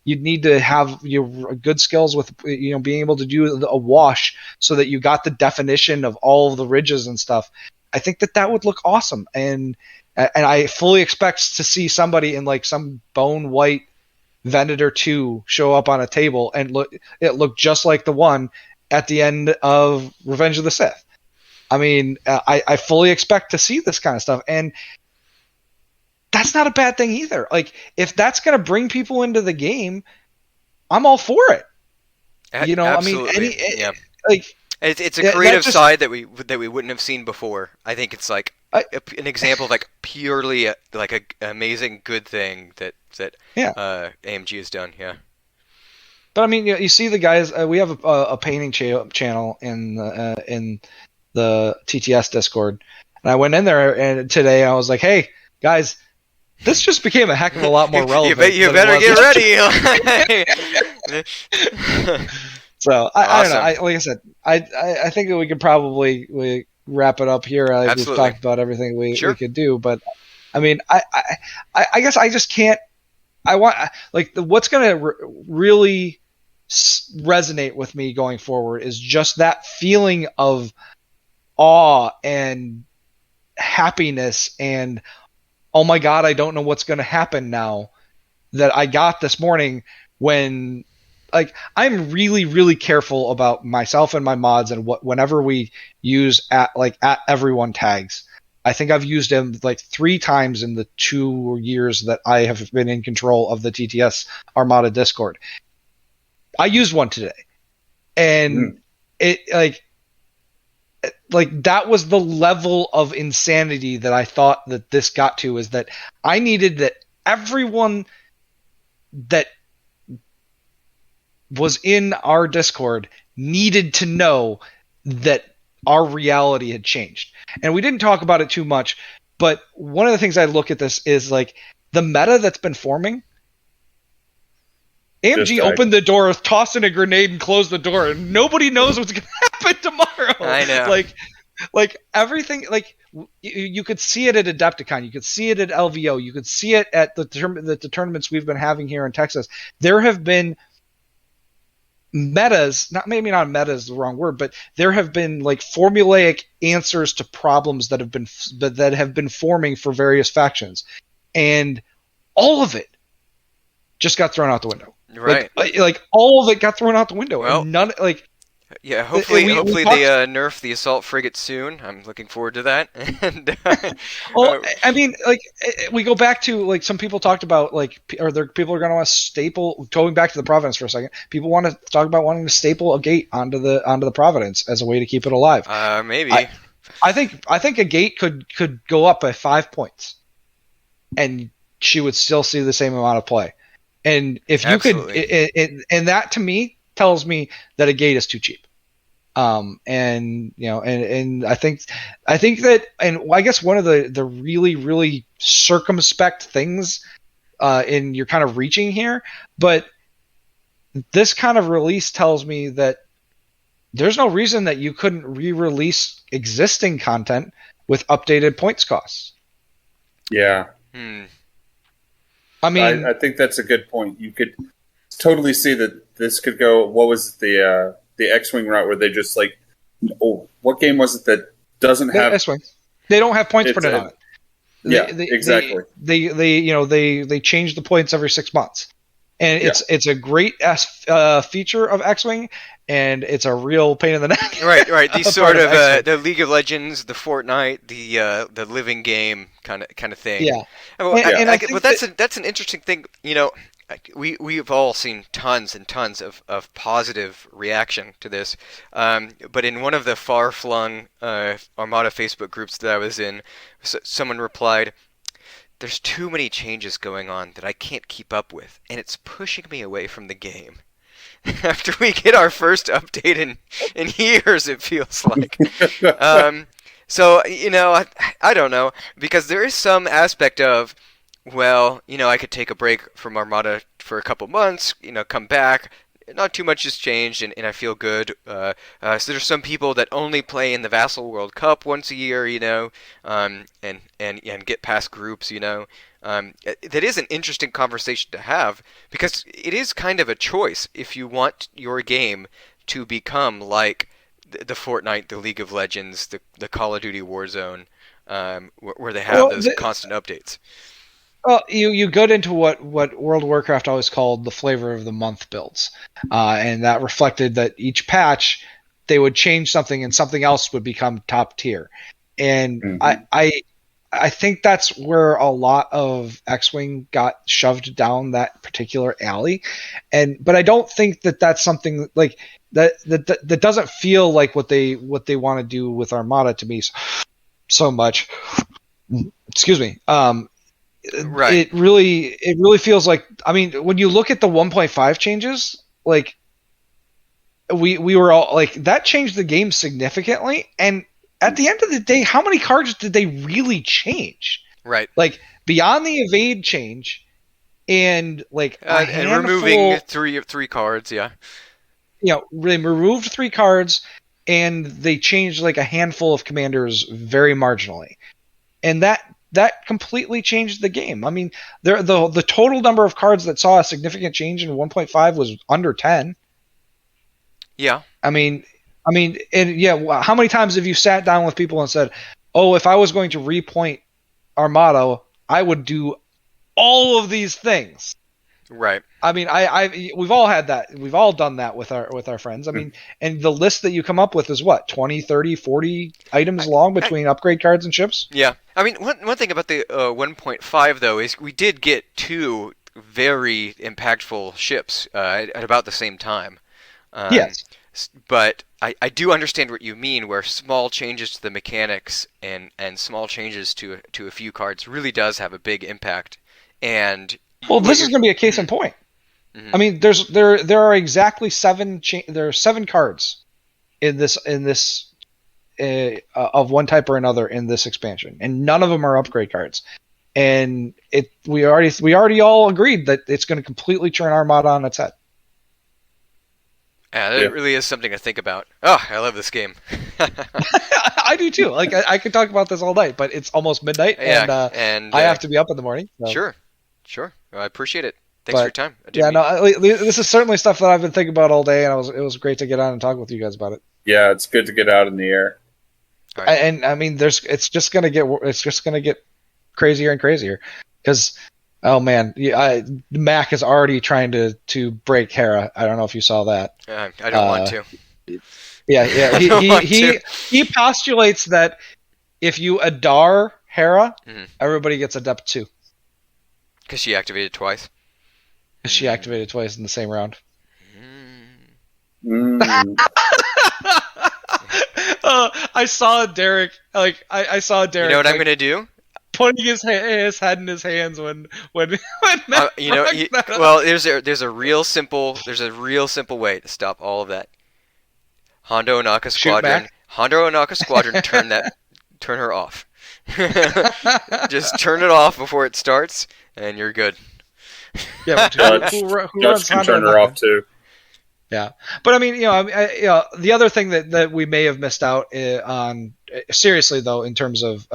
you'd need to have your good skills with being able to do a wash so that you got the definition of all of the ridges and stuff. I think that would look awesome, and I fully expect to see somebody in some bone white Venator 2 show up on a table and look just like the one at the end of Revenge of the Sith. I mean, I fully expect to see this kind of stuff, and that's not a bad thing either. If that's going to bring people into the game, I'm all for it. Absolutely. It's a creative side that we wouldn't have seen before. I think it's an example of purely an amazing good thing that AMG has done. Yeah. But I mean, you see the guys. We have a painting channel in the TTS Discord, and I went in there and today I was like, "Hey guys, this just became a heck of a lot more relevant." you better get ready. So I don't know. Like I said, I think that we could probably wrap it up here. We've talked about everything we could do, but I mean, I guess I just can't. I want what's going to really resonate with me going forward is just that feeling of awe and happiness and oh my god, I don't know what's going to happen now that I got this morning when like I'm really, really careful about myself and my mods and whenever we use at everyone tags. I think I've used them like 3 times in the 2 years that I have been in control of the TTS Armada Discord. I used one today, and it like that was the level of insanity that I thought that this got to, is that I needed that everyone that was in our Discord needed to know that our reality had changed. And we didn't talk about it too much, but one of the things I look at this is like the meta that's been forming. AMG opened the door, tossed in a grenade, and closed the door, and nobody knows what's going to happen tomorrow. I know. Like everything, like you could see it at Adepticon, you could see it at LVO, you could see it at the tournaments we've been having here in Texas. There have been metas, maybe not meta is the wrong word, but there have been like formulaic answers to problems that have been forming for various factions, and all of it just got thrown out the window. Right. Like all of it got thrown out the window. Well, and none, like, yeah, hopefully they nerf the assault frigate soon. I'm looking forward to that. And, well, I mean, like, we go back to, like, some people talked about, like, people are going to want to staple, going back to the Providence for a second, people want to talk about wanting to staple a gate onto the Providence as a way to keep it alive. Maybe. I think a gate could go up by 5 points, and she would still see the same amount of play. And if you could, and that to me tells me that a gate is too cheap. And you know, and I think that, and I guess one of the really, really circumspect things in your kind of reaching here, but this kind of release tells me that there's no reason that you couldn't re-release existing content with updated points costs. Yeah. I mean, I think that's a good point. You could totally see that this could go. What was the X-wing route where they just like, what game was it that doesn't have X-wing? They don't have points printed on it. Exactly. They change the points every 6 months, and it's a great feature of X-wing, and it's a real pain in the neck. Right. These sort of the League of Legends, the Fortnite, the living game kind of thing. Yeah. But that's an interesting thing. You know, we've all seen tons and tons of positive reaction to this. But in one of the far-flung Armada Facebook groups that I was in, someone replied, "There's too many changes going on that I can't keep up with, and it's pushing me away from the game." After we get our first update in years, it feels like. So, you know, I don't know, because there is some aspect of, well, you know, I could take a break from Armada for a couple months, you know, come back, not too much has changed, and I feel good. So there's some people that only play in the Vassal World Cup once a year, you know, and get past groups, you know. That is an interesting conversation to have, because it is kind of a choice if you want your game to become like the Fortnite, the League of Legends, the Call of Duty Warzone, where they have those constant updates. Well, you got into what World of Warcraft always called the flavor of the month builds, and that reflected that each patch they would change something and something else would become top tier, and I think that's where a lot of X-Wing got shoved down that particular alley, but I don't think that that's something like that doesn't feel like what they want to do with Armada to me so much. Excuse me. Right. It really feels like, I mean, when you look at the 1.5 changes, like we were all like, that changed the game significantly, and at the end of the day, how many cards did they really change? Right. Like, beyond the evade change and like and removing three cards, yeah. You know, they removed 3 cards, and they changed like a handful of commanders very marginally, and that completely changed the game. I mean, the total number of cards that saw a significant change in 1.5 was under 10. Yeah. I mean, and yeah, how many times have you sat down with people and said, "Oh, if I was going to repoint Armada, I would do all of these things." Right. I mean, we've all had that. We've all done that with our friends. I mean, and the list that you come up with is what, 20, 30, 40 items long between upgrade cards and ships? Yeah. I mean, one thing about the 1.5 though is we did get 2 very impactful ships at about the same time. Yes. But I do understand what you mean, where small changes to the mechanics and small changes to a few cards really does have a big impact. And this is going to be a case in point. I mean, there are exactly 7 cards in this of one type or another in this expansion, and none of them are upgrade cards. And we already all agreed that it's going to completely turn Armada on its head. Yeah, that really is something to think about. Oh, I love this game. I do too. Like I could talk about this all night, but it's almost midnight, and I have to be up in the morning. So. Sure. Well, I appreciate it. Thanks for your time. This is certainly stuff that I've been thinking about all day, and it was great to get on and talk with you guys about it. Yeah, it's good to get out in the air. Right. And I mean, it's just gonna get crazier and crazier because. Oh man, Mac is already trying to break Hera. I don't know if you saw that. I don't want to. Yeah. He postulates that if you Adar Hera, everybody gets Adept 2. Because she activated twice. She activated twice in the same round. I saw Derek. I saw Derek. You know what I'm gonna do? Putting his head in his hands when well, there's a real simple way to stop all of that. Hondo Onaka Squadron, turn her off. Just turn it off before it starts, and you're good. Yeah, who runs can turn her off too. Yeah, but I mean, the other thing that we may have missed out on, seriously though, in terms of,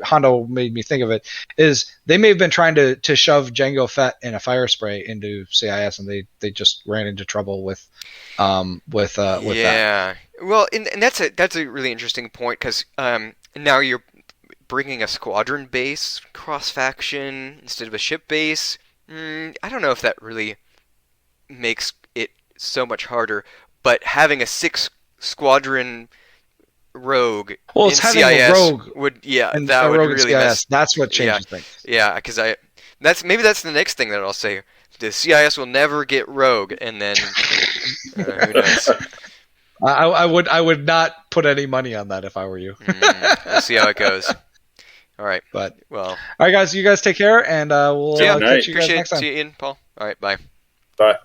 Hondo made me think of it, is they may have been trying to shove Jango Fett in a fire spray into CIS, and they just ran into trouble with that. Yeah, well, and that's a really interesting point because now you're bringing a squadron base cross faction instead of a ship base. I don't know if that really makes it so much harder, but having a 6 squadron rogue in CIS a rogue would really mess. That's what changes things. Yeah, because that's the next thing that I'll say. The CIS will never get rogue, and then who knows? I would not put any money on that if I were you. We'll see how it goes. All right, all right, guys, you guys take care, and we'll catch you guys next time. See you, Ian, Paul. All right, bye. Bye.